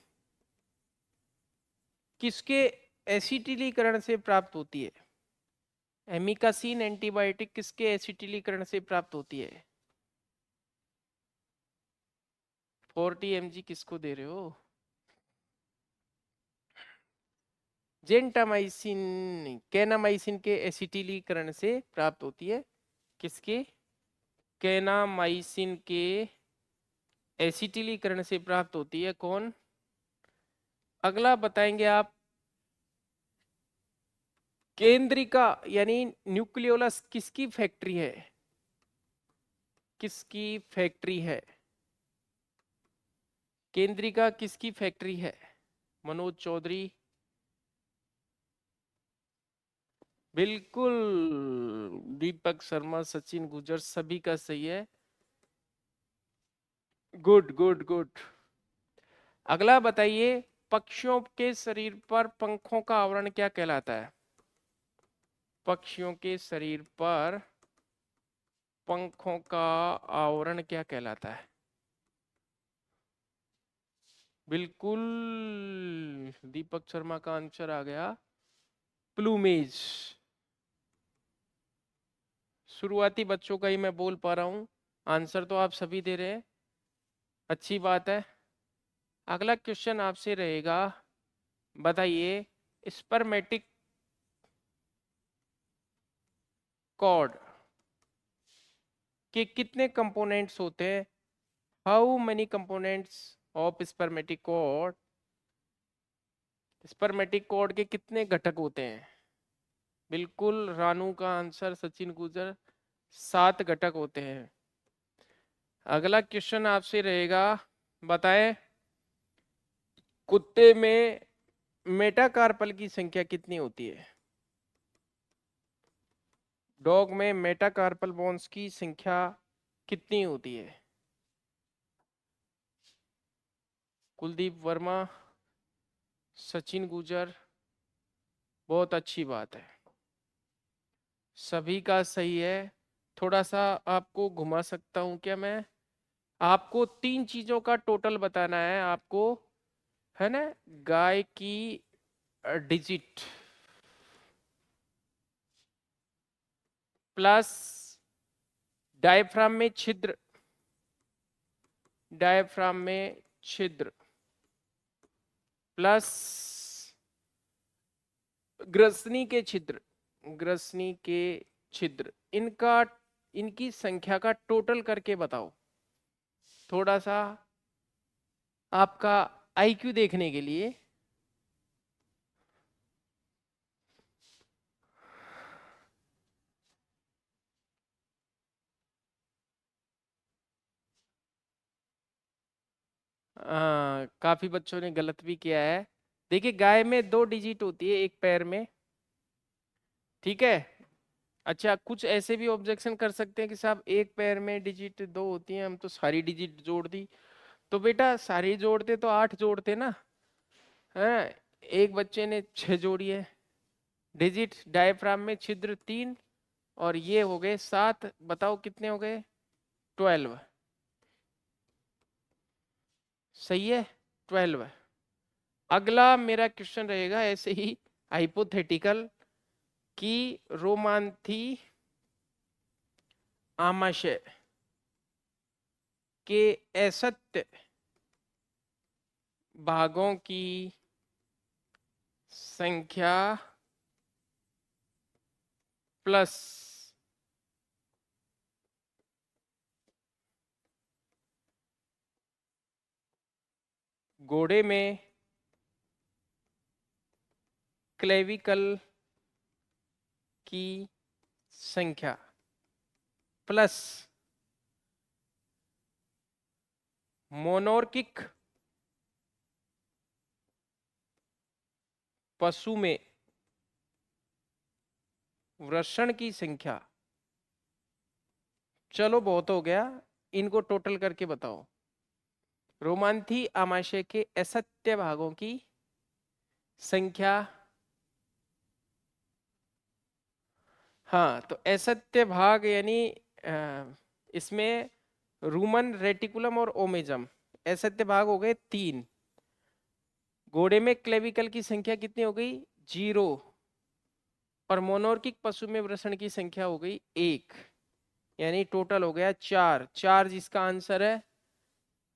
Speaker 1: किसके एसिटिलीकरण से प्राप्त होती है? एमिकासीन एंटीबायोटिक किसके एसिटिलीकरण से प्राप्त होती है? 40 mg किसको दे रहे हो? जेंटामाइसिन कैनामाइसिन के एसिटिलीकरण से प्राप्त होती है। किसके? कैनामाइसिन के एसिटिलीकरण से प्राप्त होती है। कौन? अगला बताएंगे आप। केंद्रिका यानी न्यूक्लियोलस किसकी फैक्ट्री है? किसकी फैक्ट्री है? केंद्रिका किसकी फैक्ट्री है? मनोज चौधरी। बिल्कुल। दीपक शर्मा, सचिन गुजर, सभी का सही है। Good good good. अगला बताइए, पक्षियों के शरीर पर पंखों का आवरण क्या कहलाता है? पक्षियों के शरीर पर पंखों का आवरण क्या कहलाता है? बिल्कुल, दीपक शर्मा का आंसर आ गया, प्लूमेज। शुरुआती बच्चों का ही मैं बोल पा रहा हूं, आंसर तो आप सभी दे रहे हैं, अच्छी बात है। अगला क्वेश्चन आपसे रहेगा, बताइए स्पर्मेटिक कॉर्ड के कितने कंपोनेंट्स होते हैं? How many components of spermatic cord? Spermatic cord के कितने घटक होते हैं? बिल्कुल, रानू का आंसर, सचिन गुजर, 7 घटक होते हैं। अगला क्वेश्चन आपसे रहेगा, बताएं कुत्ते में मेटाकार्पल की संख्या कितनी होती है? डॉग में मेटाकार्पल बोन्स की संख्या कितनी होती है? कुलदीप वर्मा, सचिन गुजर, बहुत अच्छी बात है, सभी का सही है। थोड़ा सा आपको घुमा सकता हूं क्या मैं? आपको 3 चीजों का टोटल बताना है आपको, है ना? गाय की डिजिट प्लस डायफ्राम में छिद्र, डायफ्राम में छिद्र प्लस ग्रसनी के छिद्र, ग्रसनी के छिद्र, इनका, इनकी संख्या का टोटल करके बताओ। थोड़ा सा आपका आईक्यू देखने के लिए। काफी बच्चों ने गलत भी किया है। देखिए, गाय में 2 डिजिट होती है एक पैर में, ठीक है। अच्छा, कुछ ऐसे भी ऑब्जेक्शन कर सकते हैं कि साहब एक पैर में डिजिट 2 होती हैं, हम तो सारी डिजिट जोड़ दी। तो बेटा सारी जोड़ते तो 8 जोड़ते ना, है? एक बच्चे ने 6 जोड़ी है। डिजिट डायफ्राम में छिद्र 3 और ये हो गए 7, बताओ कितने हो गए? 12। सही है, 12। अगला मेरा क्वेश्चन रहेगा ऐसे ही हाइपोथेटिकल, कि रोमांथी आमाशय के असत्य भागों की संख्या प्लस घोड़े में क्लेविकल की संख्या प्लस मोनोर्किक पशु में वृषण की संख्या, चलो बहुत हो गया, इनको टोटल करके बताओ। रोमांथी आमाशय के असत्य भागों की संख्या, हाँ तो असत्य भाग यानी इसमें रूमन रेटिकुलम और ओमेजम, असत्य भाग हो गए 3। घोड़े में क्लेविकल की संख्या कितनी हो गई? 0। और मोनोर्किक पशु में वृषण की संख्या हो गई 1, यानी टोटल हो गया 4। 4 जिसका आंसर है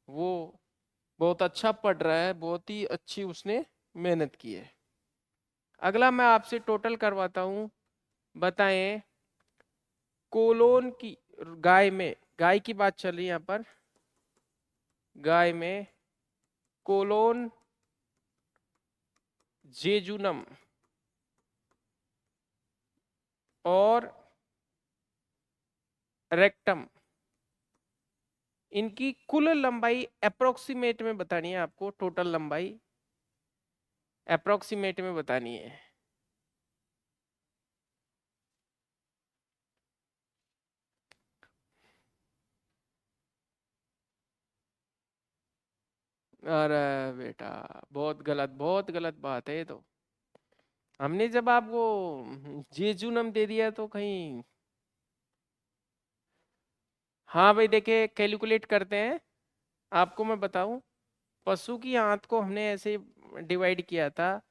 Speaker 1: वो बहुत अच्छा पढ़ रहा है, बहुत ही अच्छी उसने मेहनत की है। अगला मैं आपसे टोटल करवाता हूँ। बताएं कोलोन की, गाय में, गाय की बात चल रही है यहाँ पर, गाय में कोलोन, जेजुनम और रेक्टम, इनकी कुल लंबाई अप्रोक्सीमेट में बतानी है आपको। टोटल लंबाई अप्रोक्सीमेट में बतानी है। अरे बेटा, बहुत गलत, बहुत गलत बात है ये तो। हमने जब आपको जेजुनम दे दिया तो कहीं। हाँ भाई, देखिए कैलकुलेट करते हैं। आपको मैं बताऊं, पशु की आंत को हमने ऐसे डिवाइड किया था,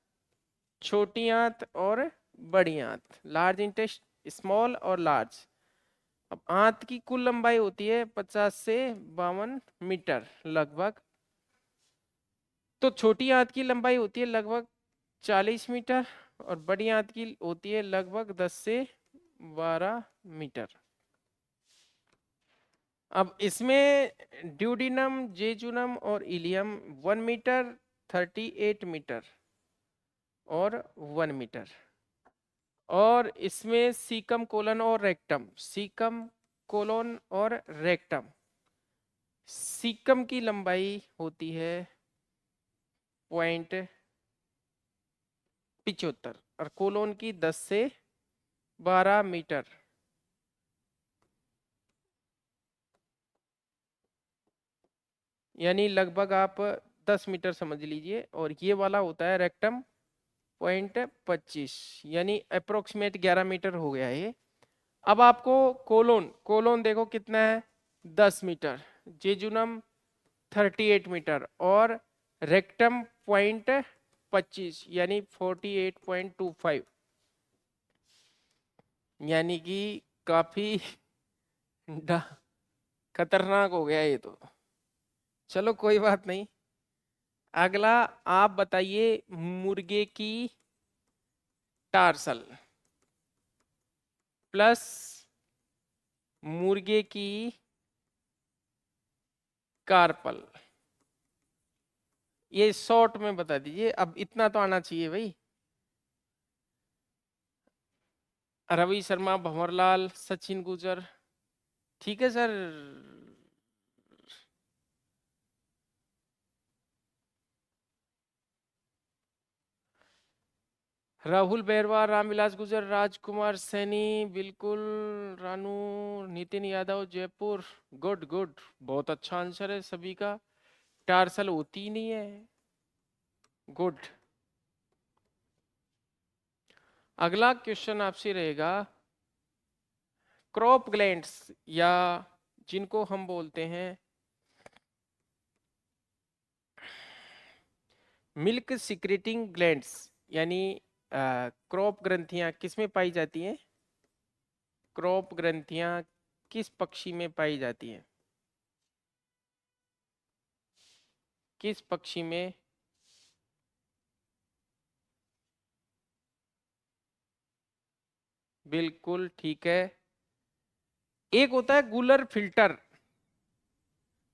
Speaker 1: छोटी आंत और बड़ी आंत, लार्ज इंटेस्ट, स्मॉल और लार्ज। अब आंत की कुल लंबाई होती है 50 से 52 मीटर लगभग। तो छोटी आंत की लंबाई होती है लगभग 40 मीटर और बड़ी आंत की होती है लगभग 10 से 12 मीटर। अब इसमें ड्यूडिनम, जेजुनम और इलियम 1 मीटर, 38 मीटर और 1 मीटर। और इसमें सीकम कोलन और रेक्टम, सीकम कोलन और रेक्टम, सीकम की लंबाई होती है 0.75 और कोलोन की 10 से 12 मीटर। यानी लगभग आप 10 मीटर समझ लीजिए। और ये वाला होता है रेक्टम 0.25, यानी अप्रोक्सीमेट 11 मीटर हो गया ये। अब आपको कोलोन, कोलोन देखो कितना है, 10 मीटर, जेजुनम 38 मीटर और रेक्टम 0.25 यानी 48.25। यानी कि काफी खतरनाक हो गया ये तो। चलो कोई बात नहीं। अगला आप बताइए मुर्गे की टार्सल प्लस मुर्गे की कार्पल, ये शॉर्ट में बता दीजिए। अब इतना तो आना चाहिए भाई। रवि शर्मा, भंवरलाल, सचिन गुजर। ठीक है सर। राहुल बैरवा, रामविलास गुजर, राजकुमार सैनी, बिल्कुल। रानू, नितिन यादव, जयपुर। गुड गुड, बहुत अच्छा आंसर है सभी का। टार्सल होती ही नहीं है। गुड। अगला क्वेश्चन आपसे रहेगा, क्रॉप ग्लैंड्स या जिनको हम बोलते हैं मिल्क सिक्रेटिंग ग्लैंड्स, यानी क्रॉप ग्रंथियां किसमें पाई जाती हैं? क्रॉप ग्रंथियां किस पक्षी में पाई जाती हैं? किस पक्षी में? बिल्कुल ठीक है। एक होता है गूलर फिल्टर,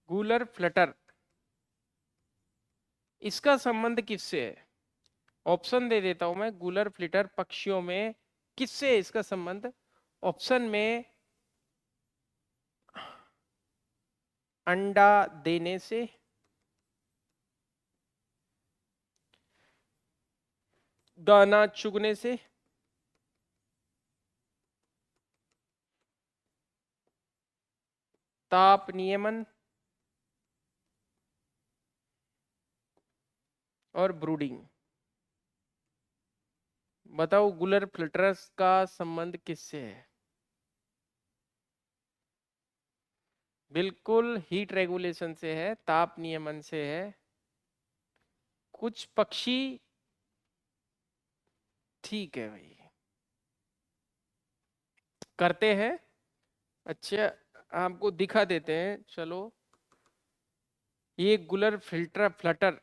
Speaker 1: गूलर फ्लटर, इसका संबंध किससे है? ऑप्शन दे देता हूं मैं। गूलर फ्लिटर पक्षियों में किससे है इसका संबंध? ऑप्शन में अंडा देने से, दाना चुगने से, ताप नियमन और ब्रूडिंग। बताओ गूलर फ्लिटर्स का संबंध किससे है? बिल्कुल हीट रेगुलेशन से है, ताप नियमन से है। कुछ पक्षी, ठीक है भाई, करते हैं। अच्छा, आपको दिखा देते हैं, चलो। ये गुलर फिल्टर फ्लटर।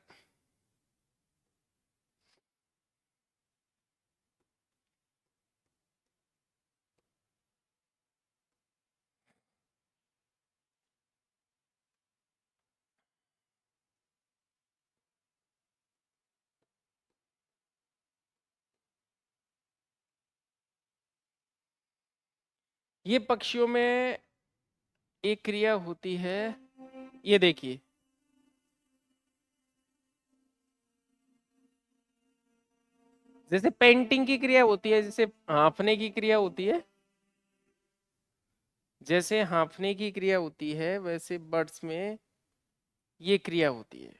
Speaker 1: ये पक्षियों में एक क्रिया होती है, ये देखिए, जैसे पेंटिंग की क्रिया होती है, जैसे हाँफने की क्रिया होती है, जैसे हाँफने की क्रिया होती है, वैसे बर्ड्स में ये क्रिया होती है।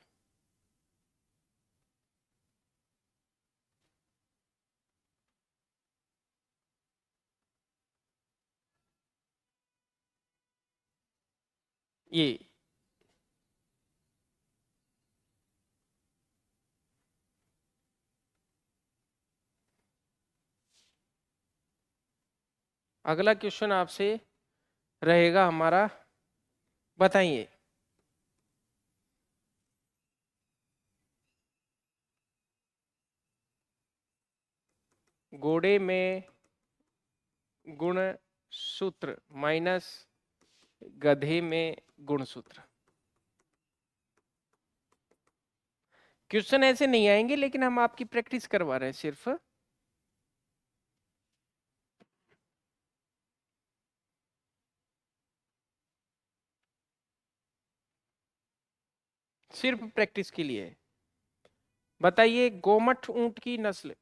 Speaker 1: ये अगला क्वेश्चन आपसे रहेगा हमारा, बताइए। घोड़े में गुण सूत्र माइनस गधे में गुण सूत्र। क्वेश्चन ऐसे नहीं आएंगे, लेकिन हम आपकी प्रैक्टिस करवा रहे हैं सिर्फ। सिर्फ प्रैक्टिस के लिए। बताइए, गोमठ ऊंट की नस्ल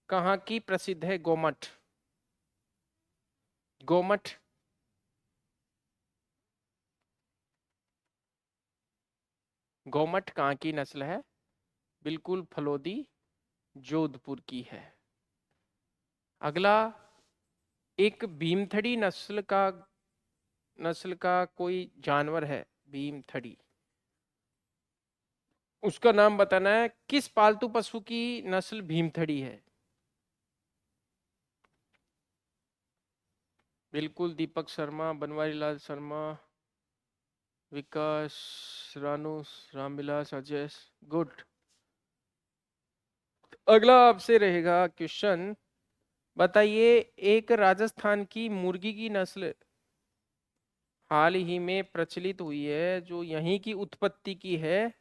Speaker 1: कहाँ की प्रसिद्ध है? गोमठ, गोमठ। गोमठ कहाँ की नस्ल है? बिल्कुल फलोदी, जोधपुर की है। अगला, एक भीमथड़ी नस्ल का कोई जानवर है, भीमथड़ी, उसका नाम बताना है। किस पालतू पशु की नस्ल भीमथड़ी है? बिल्कुल दीपक शर्मा, बनवारी लाल शर्मा, विकास, रानू, रामविलास, अजय, गुड। अगला आपसे रहेगा क्वेश्चन, बताइए, एक राजस्थान की मुर्गी की नस्ल हाल ही में प्रचलित हुई है, जो यहीं की उत्पत्ति की है।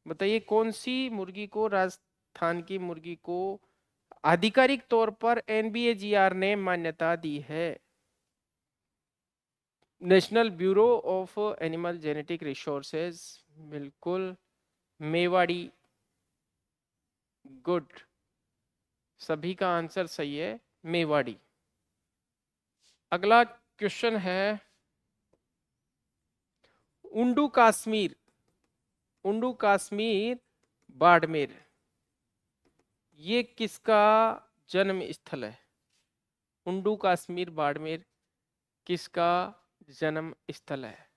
Speaker 1: बताइए, कौन सी मुर्गी को, राजस्थान की मुर्गी को आधिकारिक तौर पर एनबीएजीआर ने मान्यता दी है? National bureau of animal genetic resources, बिल्कुल मेवाड़ी, गुड। सभी का आंसर सही है, मेवाड़ी। अगला क्वेश्चन है, उंडू कश्मीर, उंडू कश्मीर बाड़मेर, ये किसका जन्म स्थल है? उंडू कश्मीर बाड़मेर किसका जन्म स्थल है?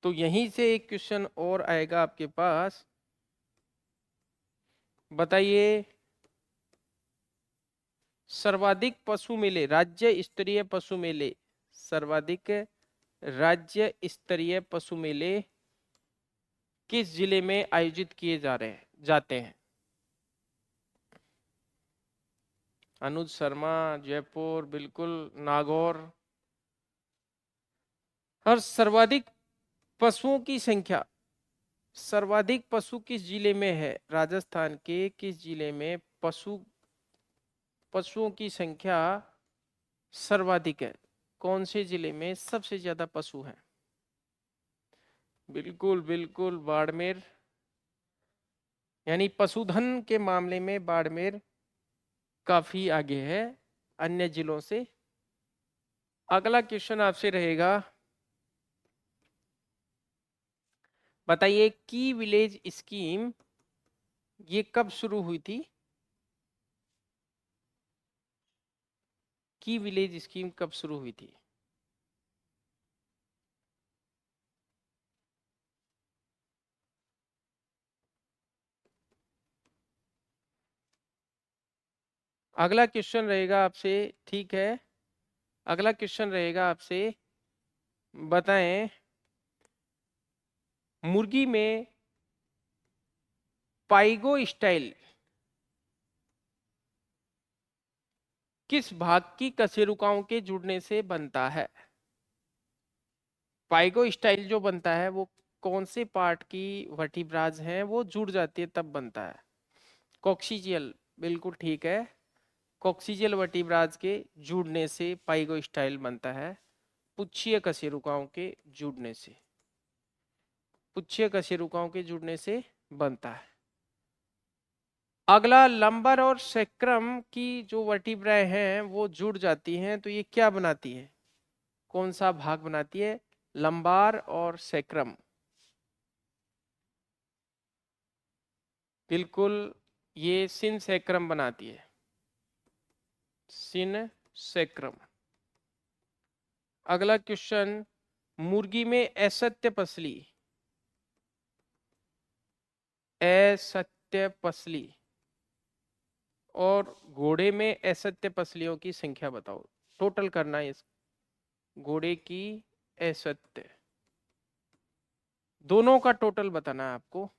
Speaker 1: तो यहीं से एक क्वेश्चन और आएगा आपके पास। बताइए, सर्वाधिक पशु मेले, राज्य स्तरीय पशु मेले, सर्वाधिक राज्य स्तरीय पशु मेले किस जिले में आयोजित किए जाते हैं? अनुज शर्मा, जयपुर, बिल्कुल नागौर। और सर्वाधिक पशुओं की संख्या, सर्वाधिक पशु किस जिले में है? राजस्थान के किस जिले में पशुओं की संख्या सर्वाधिक है? कौन से जिले में सबसे ज्यादा पशु हैं? बिल्कुल बिल्कुल बाड़मेर, यानी पशुधन के मामले में बाड़मेर काफी आगे है अन्य जिलों से। अगला क्वेश्चन आपसे रहेगा, बताइए, की विलेज स्कीम ये कब शुरू हुई थी? की विलेज स्कीम कब शुरू हुई थी? अगला क्वेश्चन रहेगा आपसे, ठीक है, अगला क्वेश्चन रहेगा आपसे, बताएं मुर्गी में पाइगो स्टाइल किस भाग की कशेरुकाओं के जुड़ने से बनता है? पाइगो स्टाइल जो बनता है वो कौन से पार्ट की वर्टिब्राज हैं वो जुड़ जाती है तब बनता है? कॉक्सिजियल, बिल्कुल ठीक है। कॉक्सिजियल वर्टिब्राज के जुड़ने से पाइगो स्टाइल बनता है, पुच्छीय कशेरुकाओं के जुड़ने से, पुच्छीय कशेरुकाओं के जुड़ने से बनता है। अगला, लंबर और सेक्रम की जो वर्टिब्राए हैं वो जुड़ जाती हैं तो ये क्या बनाती है, कौन सा भाग बनाती है? लंबार और सेक्रम, बिल्कुल, ये सिन सेक्रम बनाती है, सिन सेक्रम। अगला क्वेश्चन, मुर्गी में असत्य पसली, असत्य पसली और घोड़े में असत्य पसलियों की संख्या बताओ, टोटल करना है इस घोड़े की असत्य, दोनों का टोटल बताना है आपको।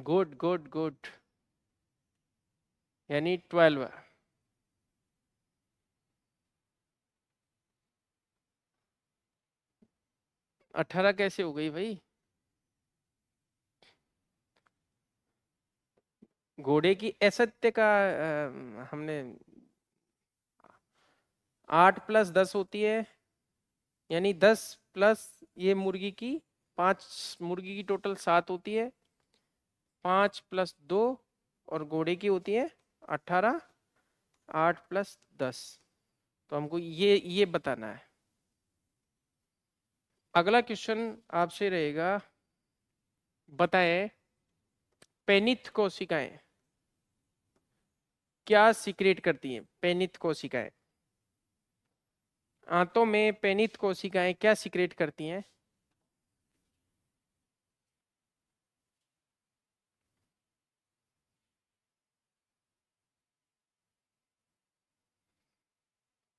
Speaker 1: गुड गुड गुड, यानी 12। 18 कैसे हो गई भाई? घोड़े की असत्य का हमने 8 + 10 होती है, यानी 10 प्लस ये मुर्गी की 5, मुर्गी की टोटल 7 होती है, 5 + 2 और घोड़े की होती है 18, 8 + 10, तो हमको ये बताना है। अगला क्वेश्चन आपसे रहेगा, बताएं पेनिथ कोशिकाएं क्या सीक्रेट करती हैं? पेनिथ कोशिकाएं, आंतों में पेनिथ कोशिकाएं क्या सीक्रेट करती हैं?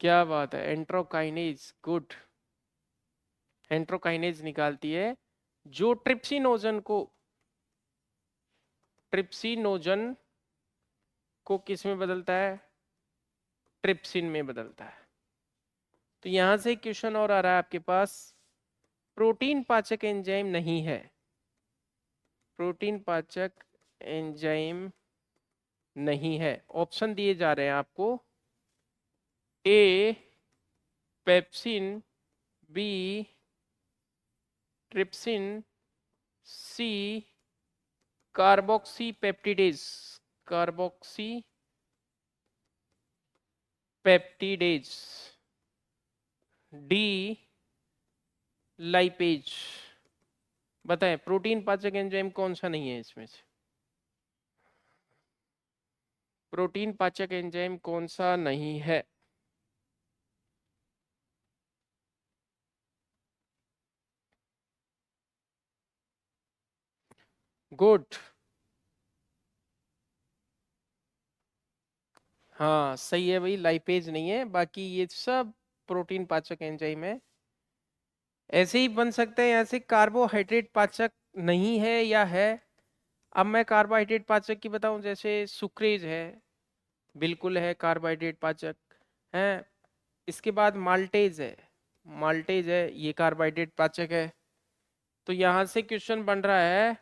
Speaker 1: क्या बात है, एंट्रोकाइनेज, गुड। एंट्रोकाइनेज निकालती है जो ट्रिप्सिनोजन को, ट्रिप्सिनोजन को किस में बदलता है? ट्रिप्सिन में बदलता है। तो यहां से क्वेश्चन और आ रहा है आपके पास, प्रोटीन पाचक एंजाइम नहीं है, प्रोटीन पाचक एंजाइम नहीं है, ऑप्शन दिए जा रहे हैं आपको, A pepsin, B trypsin, C carboxy peptidase, carboxy peptidase, D lipase. बताएं प्रोटीन पाचक एंजाइम कौन सा नहीं है इसमें से? प्रोटीन पाचक एंजाइम कौन सा नहीं है? गुड, हाँ सही है भाई, लाइपेज नहीं है, बाकी ये सब प्रोटीन पाचक एंजाइम है। ऐसे ही बन सकते हैं, ऐसे कार्बोहाइड्रेट पाचक नहीं है या है। अब मैं कार्बोहाइड्रेट पाचक की बताऊं, जैसे सुक्रेज है, बिल्कुल है कार्बोहाइड्रेट पाचक है। इसके बाद माल्टेज है, माल्टेज है, ये कार्बोहाइड्रेट पाचक है। तो यहां से क्वेश्चन बन रहा है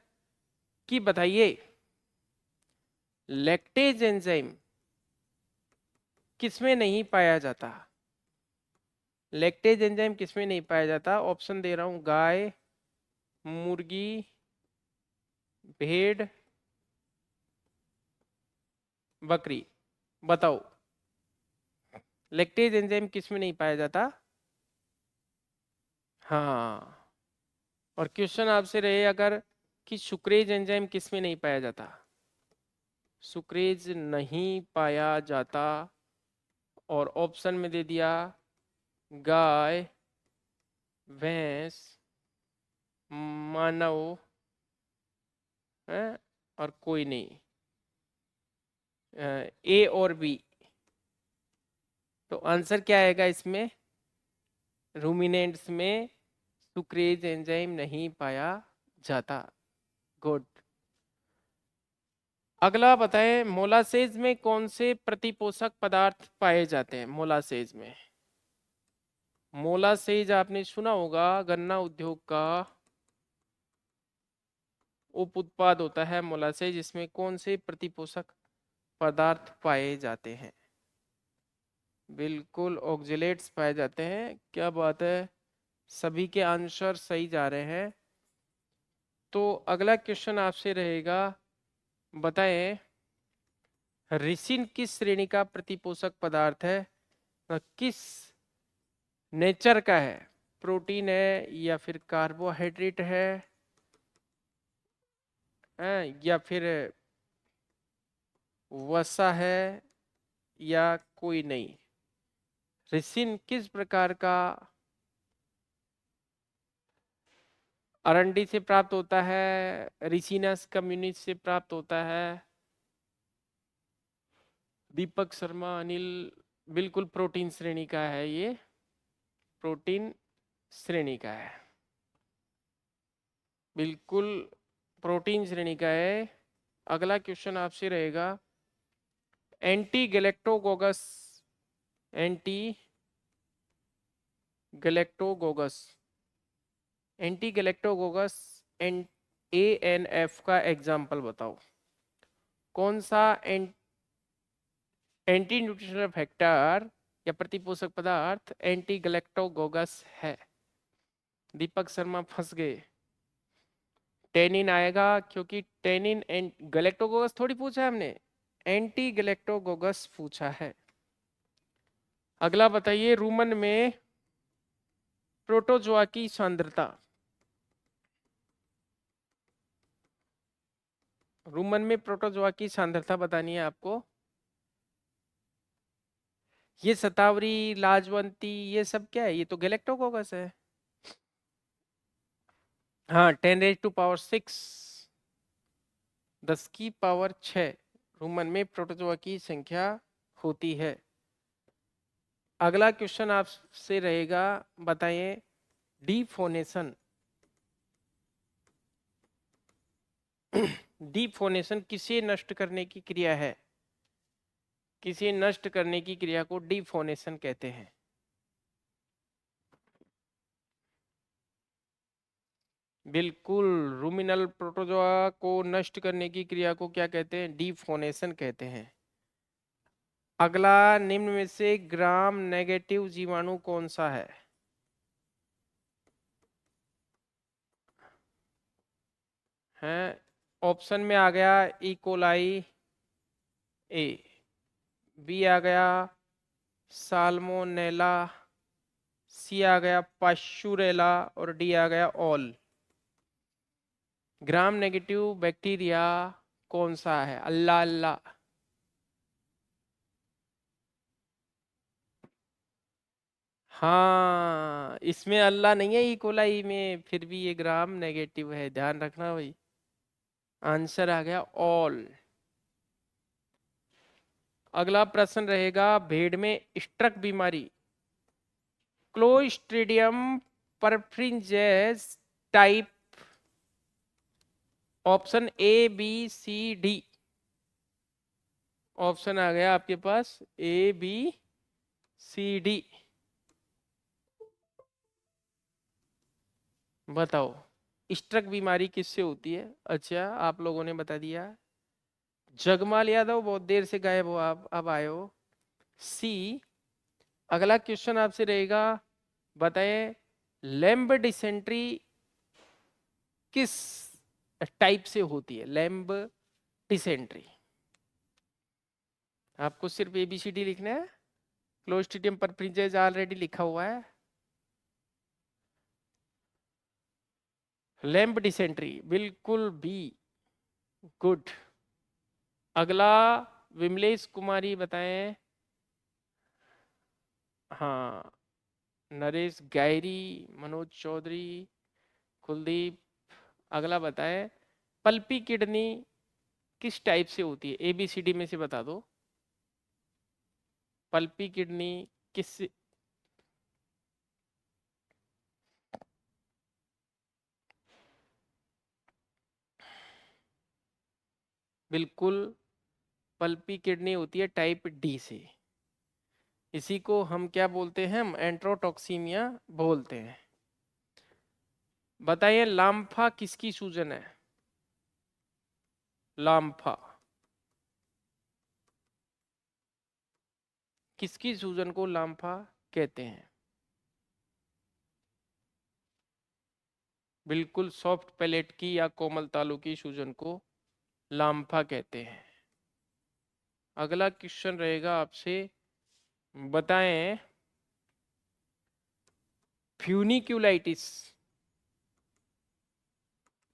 Speaker 1: कि बताइए लैक्टेज एंजाइम किसमें नहीं पाया जाता? लैक्टेज एंजाइम किसमें नहीं पाया जाता? ऑप्शन दे रहा हूं, गाय, मुर्गी, भेड़, बकरी, बताओ लैक्टेज एंजाइम किसमें नहीं पाया जाता? हाँ, और क्वेश्चन आपसे रहे अगर कि सुक्रेज एंजाइम किसमें नहीं पाया जाता? सुक्रेज नहीं पाया जाता, और ऑप्शन में दे दिया गाय, भैंस, मानव, है, और कोई नहीं, ए और बी। तो आंसर क्या आएगा इसमें? रूमिनेंट्स में सुक्रेज एंजाइम नहीं पाया जाता। गुड। अगला बताएं, मोलासेज में कौन से प्रतिपोषक पदार्थ पाए जाते हैं? मोलासेज में, मोलासेज आपने सुना होगा, गन्ना उद्योग का उप उत्पाद होता है मोलासेज। इसमें कौन से प्रतिपोषक पदार्थ पाए जाते हैं? बिल्कुल ऑक्जेलेट्स पाए जाते हैं। क्या बात है, सभी के आंसर सही जा रहे हैं। तो अगला क्वेश्चन आपसे रहेगा, बताएं रिसिन किस श्रेणी का प्रतिपोषक पदार्थ है? किस नेचर का है? प्रोटीन है या फिर कार्बोहाइड्रेट है, या फिर वसा है, या कोई नहीं? रिसिन किस प्रकार का अरंडी से प्राप्त होता है? रिसिनस कम्युनिस से प्राप्त होता है? दीपक शर्मा, अनिल, बिल्कुल प्रोटीन श्रेणी का है, ये प्रोटीन श्रेणी का है, बिल्कुल प्रोटीन श्रेणी का है। अगला क्वेश्चन आपसे रहेगा, एंटी गैलेक्टोकोकस, एंटी गैलेक्टोकोकस, एंटी गैलेक्टोकोकस ANF का एग्जाम्पल बताओ। कौन सा एंटी न्यूट्रिशनल फैक्टर या प्रतिपोषक पदार्थ एंटी गैलेक्टोकोकस है? दीपक शर्मा फंस गए। टेनिन आएगा, क्योंकि टेनिन एंड गैलेक्टोकोकस थोड़ी पूछा है हमने, एंटी गैलेक्टोकोकस पूछा है। अगला बताइए, रूमन में प्रोटोजोआ की सांद्रता, रूमन में प्रोटोजोआ की सांद्रता बतानी है आपको। ये सतावरी, लाजवंती, ये सब क्या है? ये तो गैलेक्टोकोकस है। हाँ, 10⁻⁶, 10⁻⁶ रूमन में प्रोटोजोआ की संख्या होती है। अगला क्वेश्चन आपसे रहेगा, बताइए डीफोनेशन, डीफोनेशन किसे नष्ट करने की क्रिया है? किसे नष्ट करने की क्रिया को डीफोनेशन कहते हैं? बिल्कुल, रूमिनल प्रोटोजोआ को नष्ट करने की क्रिया को क्या कहते हैं? डीफोनेशन कहते हैं। अगला, निम्न में से ग्राम नेगेटिव जीवाणु कौन सा है? हैं, ऑप्शन में आ गया इकोलाई ए, बी आ गया साल्मोनेला, सी आ गया पाश्चुरेला, और डी आ गया ऑल। ग्राम नेगेटिव बैक्टीरिया कौन सा है? अल्लाह अल्लाह। हाँ, इसमें अल्लाह नहीं है इकोलाई में, फिर भी ये ग्राम नेगेटिव है, ध्यान रखना भाई। आंसर आ गया ऑल। अगला प्रश्न रहेगा, भेड़ में स्ट्रक बीमारी, Clostridium perfringens type, option A B C D. Option आ गया आपके पास ए बी सी डी, बताओ स्ट्रक बीमारी किससे होती है? अच्छा, आप लोगों ने बता दिया। जगमाल यादव, बहुत देर से गायब हो आप, अब आए हो। सी। अगला क्वेश्चन आपसे रहेगा, बताएं लैम्ब डिसेंट्री किस टाइप से होती है? लैम्ब डिसेंट्री, आपको सिर्फ ABCD लिखना है, क्लोस्ट्रिडियम परफ्रिंजेस ऑलरेडी लिखा हुआ है। लैम्ब डिसेंट्री, बिल्कुल बी, गुड। अगला, विमलेश कुमारी बताएं। हाँ, नरेश गायरी, मनोज चौधरी, कुलदीप। अगला बताएं, पल्पी किडनी किस टाइप से होती है? ABCD में से बता दो। पल्पी किडनी किस? बिल्कुल, पल्पी किडनी होती है टाइप डी से। इसी को हम क्या बोलते हैं? हम एंट्रोटॉक्सीमिया बोलते हैं। बताइए लाम्फा किसकी सूजन है? लाम्फा किसकी सूजन को लाम्फा कहते हैं? बिल्कुल, सॉफ्ट पैलेट की या कोमल तालु की सूजन को लाम्फा कहते हैं। अगला क्वेश्चन रहेगा आपसे, बताएं फ्यूनिक्यूलाइटिस,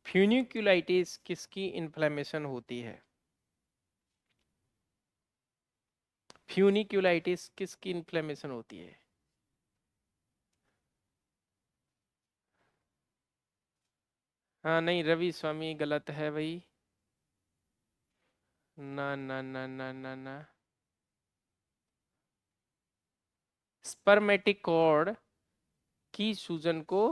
Speaker 1: फ्यूनिक्यूलाइटिस किसकी इन्फ्लेमेशन होती है? फ्यूनिक्यूलाइटिस किसकी इन्फ्लेमेशन होती है? हाँ नहीं रवि स्वामी, गलत है भाई। ना ना ना ना ना ना। स्पर्मेटिक कॉर्ड की सूजन को,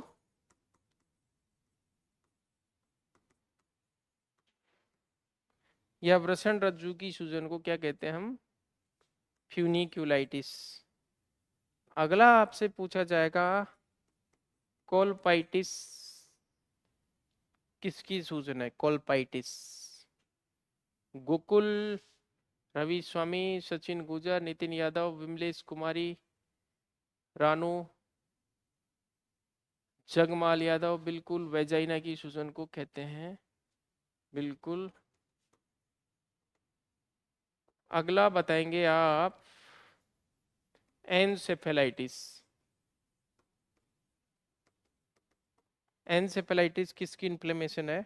Speaker 1: या वृषण रज्जु की सूजन को क्या कहते हैं हम? फ्यूनिक्यूलाइटिस। अगला आपसे पूछा जाएगा कोलपाइटिस किसकी सूजन है? कोलपाइटिस। गोकुल, रवि स्वामी, सचिन गुजर, नितिन यादव, विमलेश कुमारी, रानू, जगमाल यादव। बिल्कुल, वेजाइना की सूजन को कहते हैं। बिल्कुल। अगला बताएंगे आप एनसेफेलाइटिस। एनसेफेलाइटिस किसकी इन्फ्लेमेशन है?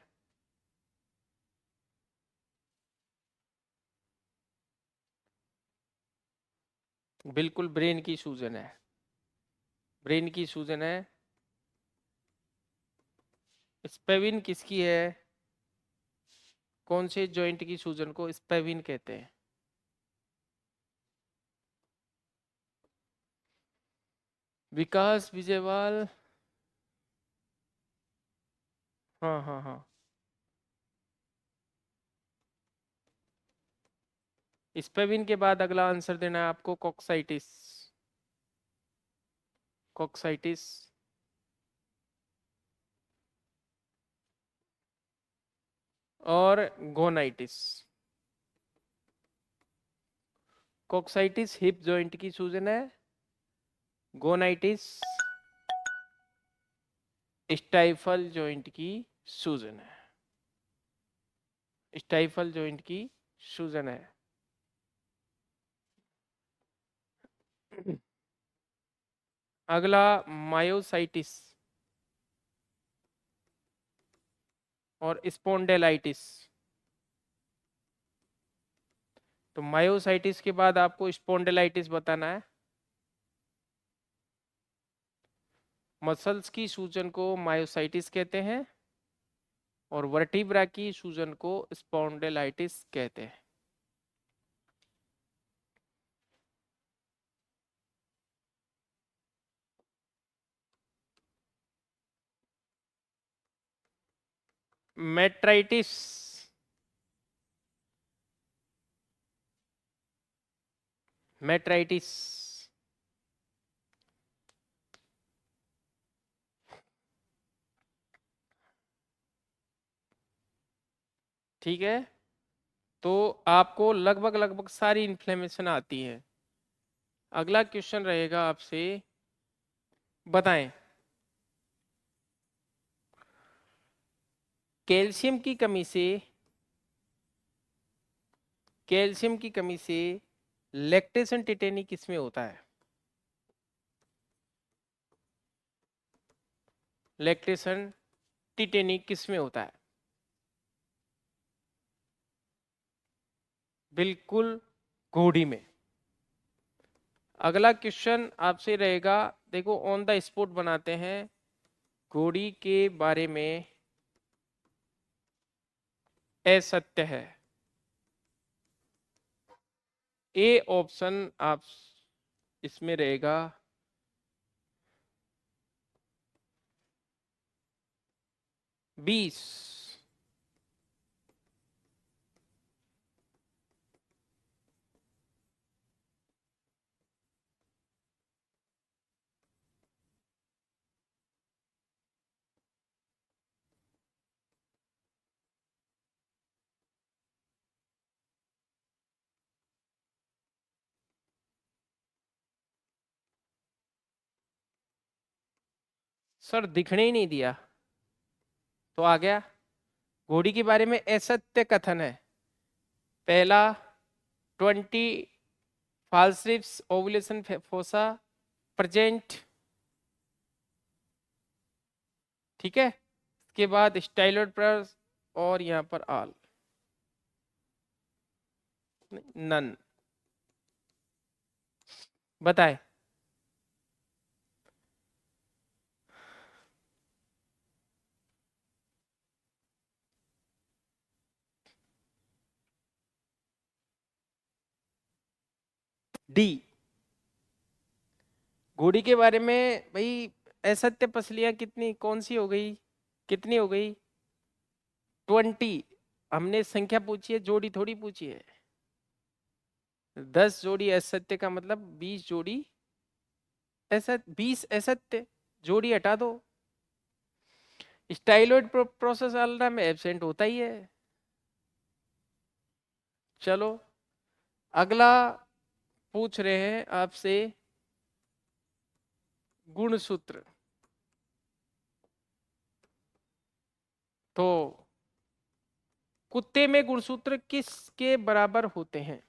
Speaker 1: बिल्कुल, ब्रेन की सूजन है। ब्रेन की सूजन है। स्पेविन किसकी है? कौन से जॉइंट की सूजन को स्पेविन कहते हैं? विकास विजयवाल। हाँ हाँ हाँ। स्पेविन के बाद अगला आंसर देना है आपको कॉक्साइटिस। कॉक्साइटिस और गोनाइटिस। कॉक्साइटिस हिप जॉइंट की सूजन है। गोनाइटिस स्टाइफल जॉइंट की सूजन है। स्टाइफल जॉइंट की सूजन है। अगला मायोसाइटिस और स्पोंडेलाइटिस। तो मायोसाइटिस के बाद आपको स्पोंडेलाइटिस बताना है। मसल्स की सूजन को मायोसाइटिस कहते हैं और वर्टिब्रा की सूजन को स्पोंडेलाइटिस कहते हैं। मेट्राइटिस, मेट्राइटिस ठीक है। तो आपको लगभग लगभग सारी इन्फ्लेमेशन आती है। अगला क्वेश्चन रहेगा आपसे, बताएं कैल्शियम की कमी से, कैल्शियम की कमी से लैक्टेशन टिटेनी किसमें होता है? लैक्टेशन टिटेनी किसमें होता है? बिल्कुल, घोड़ी में। अगला क्वेश्चन आपसे रहेगा, देखो ऑन द स्पॉट बनाते हैं, घोड़ी के बारे में असत्य है। ए ऑप्शन आप इसमें रहेगा 20। सर दिखने ही नहीं दिया तो आ गया। घोड़ी के बारे में असत्य कथन है। पहला 20 फाल्सिफ्स ओवुलेशन फोसा प्रेजेंट, ठीक है। इसके बाद स्टाइलोड प्लस और यहाँ पर आल नन। बताए। डी। घोड़ी के बारे में भाई असत्य पसलियां कितनी कौन सी हो गई, कितनी हो गई 20। हमने संख्या पूछी है, जोड़ी थोड़ी पूछी है। 10 जोड़ी असत्य का मतलब 20 जोड़ी असत्य, 20 असत्य, जोड़ी हटा दो। स्टाइलोइड प्रोसेस अल्ट्रा में एब्सेंट होता ही है। चलो अगला पूछ रहे हैं आपसे गुणसूत्र। तो कुत्ते में गुणसूत्र किसके बराबर होते हैं,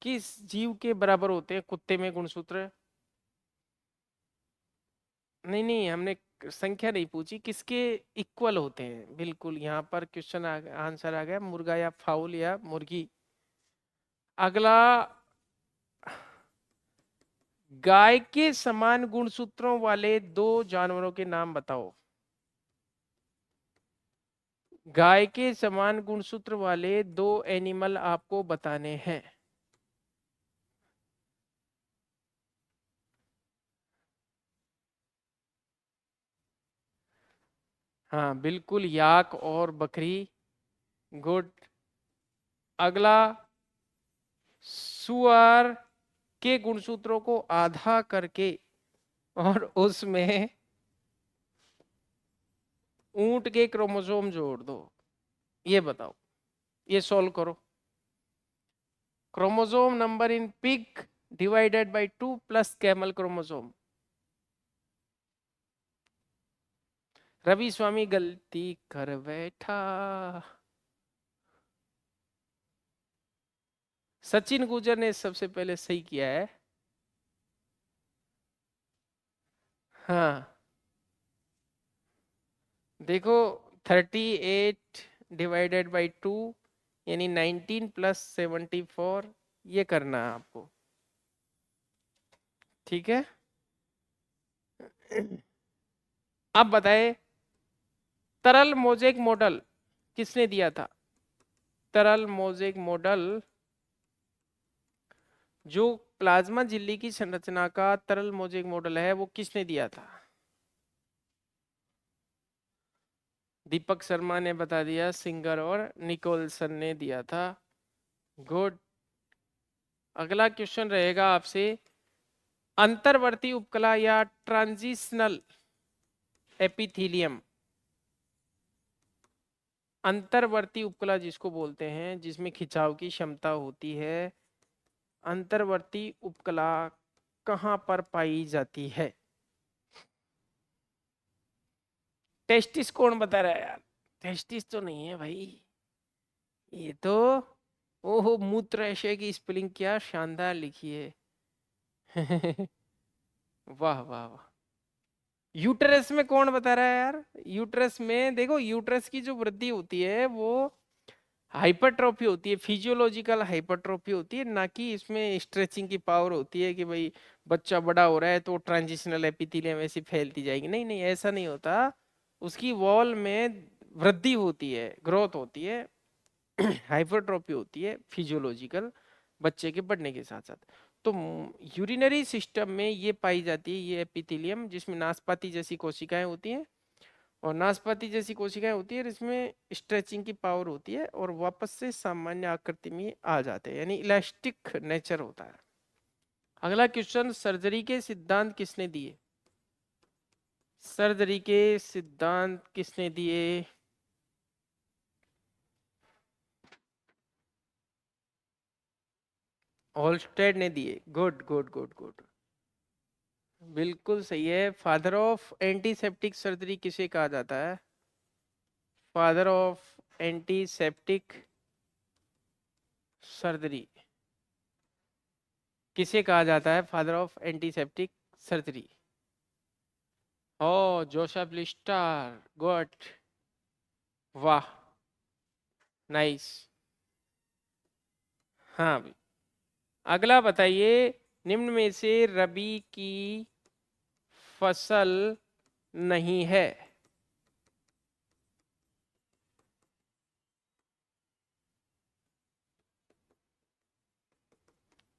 Speaker 1: किस जीव के बराबर होते हैं कुत्ते में गुणसूत्र? नहीं नहीं, हमने संख्या नहीं पूछी, किसके इक्वल होते हैं। बिल्कुल यहाँ पर क्वेश्चन आंसर आ गया, मुर्गा या फाउल या मुर्गी। अगला, गाय के समान गुणसूत्रों वाले दो जानवरों के नाम बताओ। गाय के समान गुणसूत्र वाले दो एनिमल आपको बताने हैं। हाँ बिल्कुल, याक और बकरी। गुड। अगला, सुअर के गुणसूत्रों को आधा करके और उसमें ऊंट के क्रोमोसोम जोड़ दो। ये बताओ, ये सॉल्व करो। Chromosome number in pig divided by 2 plus camel chromosome. Ravi Swami गलती कर बैठा। सचिन गुर्जर ने सबसे पहले सही किया है। हाँ देखो, 38 डिवाइडेड बाई 2 यानी 19 प्लस 74, ये करना है आपको, ठीक है। अब बताए, तरल मोजेक मॉडल किसने दिया था? तरल मोजेक मॉडल जो प्लाज्मा झिल्ली की संरचना का तरल मोजेक मॉडल है, वो किसने दिया था? दीपक शर्मा ने बता दिया, सिंगर और निकोलसन ने दिया था। गुड। अगला क्वेश्चन रहेगा आपसे, अंतर्वर्ती उपकला या ट्रांजिशनल एपिथीलियम। अंतर्वर्ती उपकला जिसको बोलते हैं, जिसमें खिंचाव की क्षमता होती है, अंतर्वर्ती उपकला कहाँ पर पाई जाती है? टेस्टिस कौन बता रहा है यार? टेस्टिस तो नहीं है भाई, ये तो, ओहो, मूत्राशय की स्पेलिंग क्या शानदार लिखी है। वाह वाह वाह। यूटरस में कौन बता रहा है यार? यूटरस में देखो, यूटरस की जो वृद्धि होती है वो हाइपरट्रोफी होती है, फिजियोलॉजिकल हाइपरट्रोफी होती है, ना कि इसमें स्ट्रेचिंग की पावर होती है कि भाई बच्चा बड़ा हो रहा है तो ट्रांजिशनल एपिथेलियम ऐसी फैलती जाएगी। नहीं नहीं, ऐसा नहीं होता। उसकी वॉल में वृद्धि होती है, ग्रोथ होती है, हाइपरट्रोफी होती है फिजियोलॉजिकल, बच्चे के बढ़ने के साथ साथ। तो यूरिनरी सिस्टम में ये पाई जाती है, ये एपिथेलियम, जिसमें नाशपाती जैसी कोशिकाएं होती हैं, और नाशपाती जैसी कोशिकाएं होती है और इसमें स्ट्रेचिंग की पावर होती है और वापस से सामान्य आकृति में आ जाते हैं, यानी इलास्टिक नेचर होता है। अगला क्वेश्चन, सर्जरी के सिद्धांत किसने दिए? सर्जरी के सिद्धांत किसने दिए? होल्स्टेड ने दिए। गुड गुड गुड गुड, बिल्कुल सही है। फादर ऑफ एंटीसेप्टिक सर्जरी किसे कहा जाता है? फादर ऑफ एंटीसेप्टिक सर्जरी किसे कहा जाता है? Father of antiseptic surgery. Oh, Joseph Lister, good, वाह, नाइस। हाँ, अगला बताइए, निम्न में से रबी की फसल नहीं है।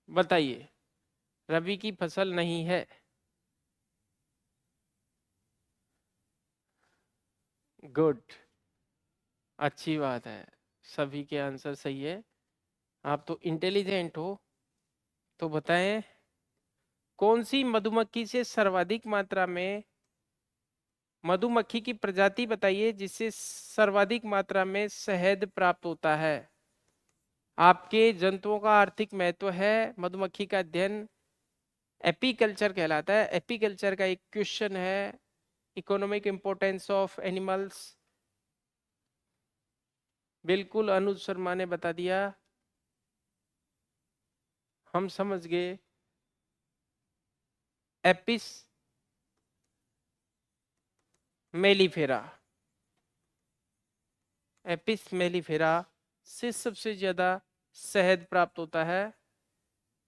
Speaker 1: बताइए, रबी की फसल नहीं है। गुड, अच्छी बात है, सभी के आंसर सही है। आप तो इंटेलिजेंट हो। तो बताएं, कौन सी मधुमक्खी से सर्वाधिक मात्रा में, मधुमक्खी की प्रजाति बताइए जिससे सर्वाधिक मात्रा में शहद प्राप्त होता है। आपके जंतुओं का आर्थिक महत्व है, मधुमक्खी का अध्ययन एपीकल्चर कहलाता है। एपीकल्चर का एक क्वेश्चन है, इकोनॉमिक इंपोर्टेंस ऑफ एनिमल्स। बिल्कुल, अनुज शर्मा ने बता दिया, हम समझ गए। एपिस मेलिफेरा, एपिस मेलिफेरा से सबसे ज्यादा शहद प्राप्त होता है।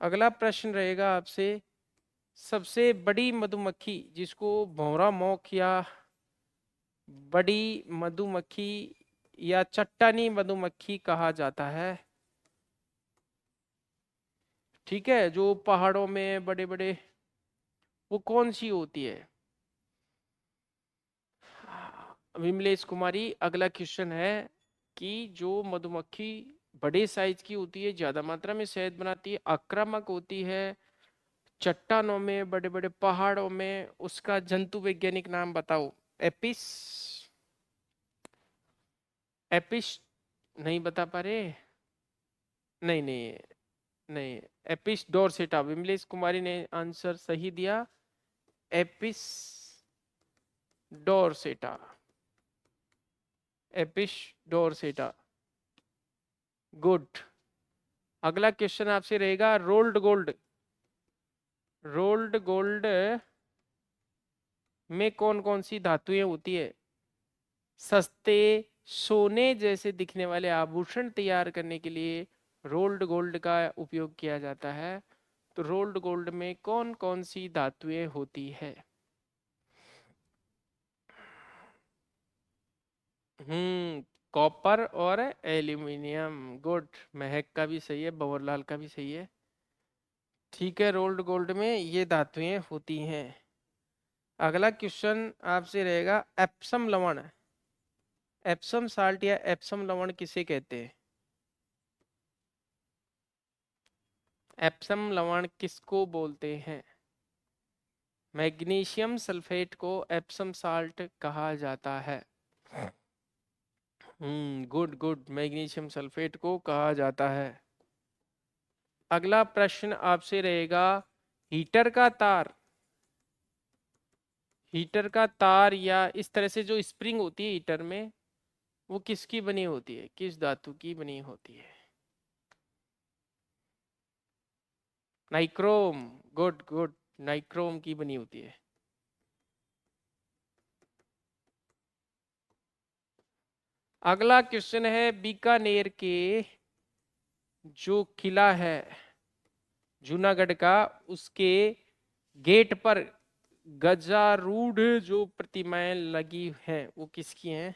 Speaker 1: अगला प्रश्न रहेगा आपसे, सबसे बड़ी मधुमक्खी जिसको भौरा मौक या बड़ी मधुमक्खी या चट्टानी मधुमक्खी कहा जाता है। ठीक है, जो पहाड़ों में बड़े बड़े, वो कौन सी होती है? विमलेश कुमारी, अगला क्वेश्चन है कि जो मधुमक्खी बड़े साइज की होती है, ज्यादा मात्रा में शहद बनाती है, आक्रामक होती है, चट्टानों में, बड़े बड़े पहाड़ों में, उसका जंतु वैज्ञानिक नाम बताओ। एपिस, एपिस नहीं बता पा रहे? नहीं नहीं नहीं, एपिस डोरसेटा, विमलेश कुमारी ने आंसर सही दिया, Apis dorsata, Apis dorsata, good. अगला क्वेश्चन आपसे रहेगा, रोल्ड गोल्ड, रोल्ड गोल्ड में कौन कौन सी धातुएं होती है? सस्ते सोने जैसे दिखने वाले आभूषण तैयार करने के लिए रोल्ड गोल्ड का उपयोग किया जाता है। तो रोल्ड गोल्ड में कौन कौन सी धातुएं होती है? कॉपर और एल्यूमिनियम, गुड। महक का भी सही है, भंवरलाल का भी सही है। ठीक है, रोल्ड गोल्ड में ये धातुएं होती हैं। अगला क्वेश्चन आपसे रहेगा, एप्सम लवण, एप्सम साल्ट या एप्सम लवण किसे कहते हैं? एप्सम लवण किसको बोलते हैं? मैग्नीशियम सल्फेट को एप्सम साल्ट कहा जाता है। गुड गुड, मैग्नीशियम सल्फेट को कहा जाता है। अगला प्रश्न आपसे रहेगा, हीटर का तार, हीटर का तार या इस तरह से जो स्प्रिंग होती है हीटर में, वो किसकी बनी होती है, किस धातु की बनी होती है? नाइक्रोम, गुड गुड, नाइक्रोम की बनी होती है। अगला क्वेश्चन है, बीकानेर के जो किला है जूनागढ़ का, उसके गेट पर गजारूढ़ जो प्रतिमाएं लगी हैं वो किसकी हैं?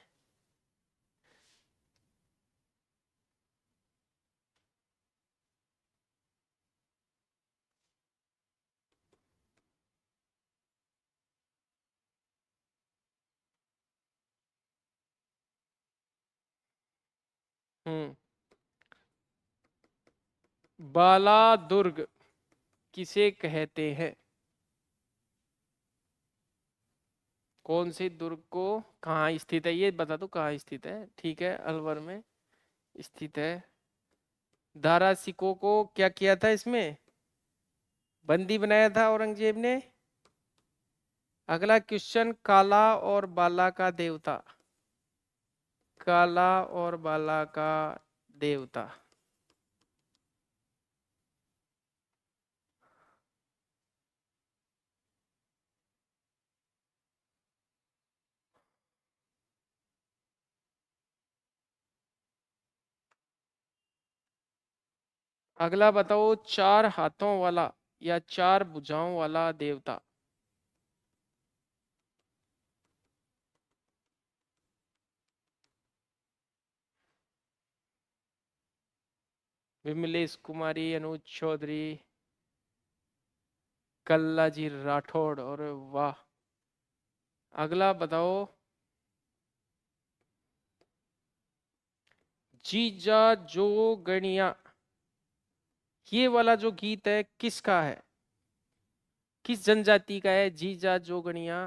Speaker 1: हम्म। बालादुर्ग किसे कहते हैं? कौन से दुर्ग को, कहाँ स्थित है ये बता दो, कहाँ स्थित है? ठीक है, अलवर में स्थित है। दारा सिकों को क्या किया था इसमें? बंदी बनाया था औरंगजेब ने। अगला क्वेश्चन, काला और बाला का देवता। काला और बाला का देवता। अगला बताओ, चार हाथों वाला या चार भुजाओं वाला देवता। विमलेश कुमारी, अनुज चौधरी, कल्ला जी राठौड़, और वाह। अगला बताओ, जीजा जोगणिया, ये वाला जो गीत है किसका है? किस जनजाति का है जीजा जोगणिया?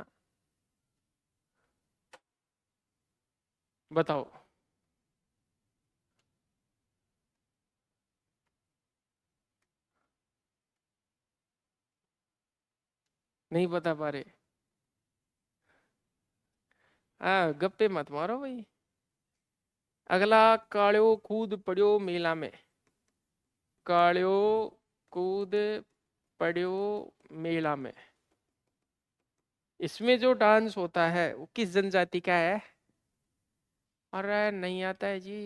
Speaker 1: बताओ। नहीं बता पा रहे? गप्पे मत मारो भाई। अगला, कालियो कूद पड़ियो मेला में। कालियो कूद पड़ियो मेला में, इसमें जो डांस होता है वो किस जनजाति का है? अरे नहीं आता है जी।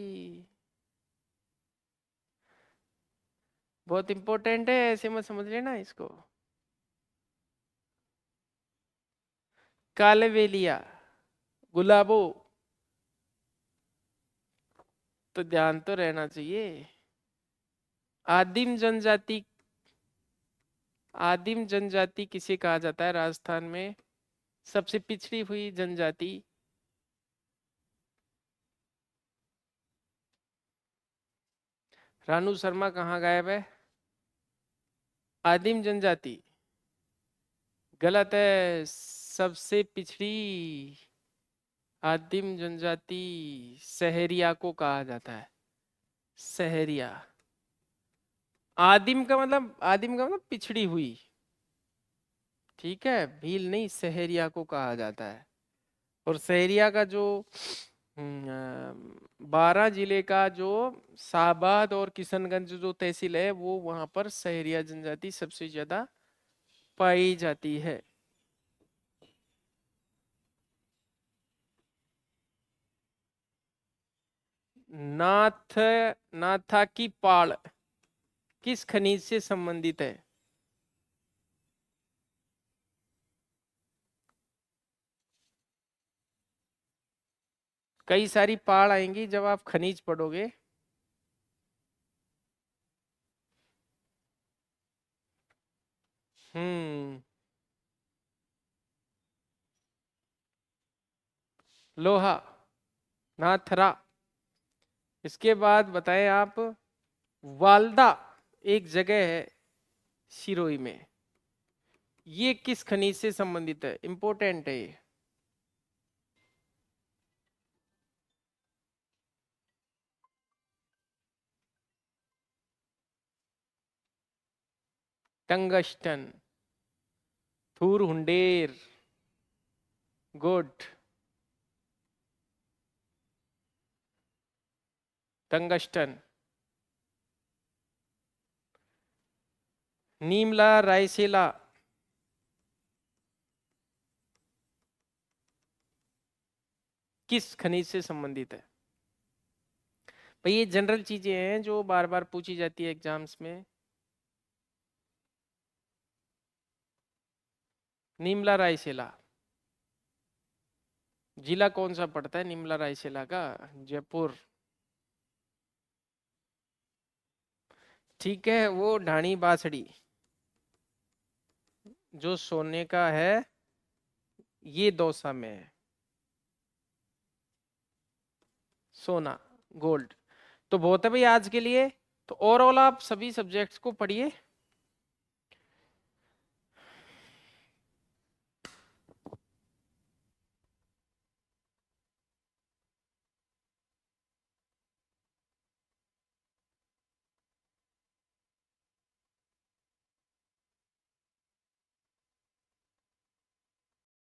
Speaker 1: बहुत इंपॉर्टेंट है, ऐसे मत समझ लेना इसको। कालवेलिया, गुलाबो। तो ध्यान तो रहना चाहिए। आदिम जनजाति, आदिम जनजाति किसे कहा जाता है राजस्थान में? सबसे पिछड़ी हुई जनजाति। रानू शर्मा कहाँ गायब है? आदिम जनजाति गलत है, सबसे पिछड़ी आदिम जनजाति सहरिया को कहा जाता है। सहरिया। आदिम का मतलब पिछड़ी हुई। ठीक है, भील नहीं, सहरिया को कहा जाता है। और सहरिया का जो 12 जिले का जो शाहबाद और किशनगंज जो तहसील है, वो वहां पर सहरिया जनजाति सबसे ज्यादा पाई जाती है। नाथ, नाथा की पाड़ किस खनिज से संबंधित है? कई सारी पहाड़ आएंगी जब आप खनिज पढ़ोगे। हम्म। लोहा, नाथरा। इसके बाद बताएं आप, वालदा एक जगह है सिरोही में, ये किस खनिज से संबंधित है? इंपॉर्टेंट है ये। टंगस्टन, थूर हुंडेर। गुड। टंगस्टन। नीमला रायसेला किस खनिज से संबंधित है? भाई ये जनरल चीजें हैं जो बार बार पूछी जाती है एग्जाम्स में। निमला रायसेला, जिला कौन सा पड़ता है निमला रायसेला का? जयपुर। ठीक है, वो ढाणी बासड़ी जो सोने का है, ये दौसा में है। सोना, गोल्ड। तो बहुत है भाई आज के लिए। तो ओवरऑल आप सभी सब्जेक्ट्स को पढ़िए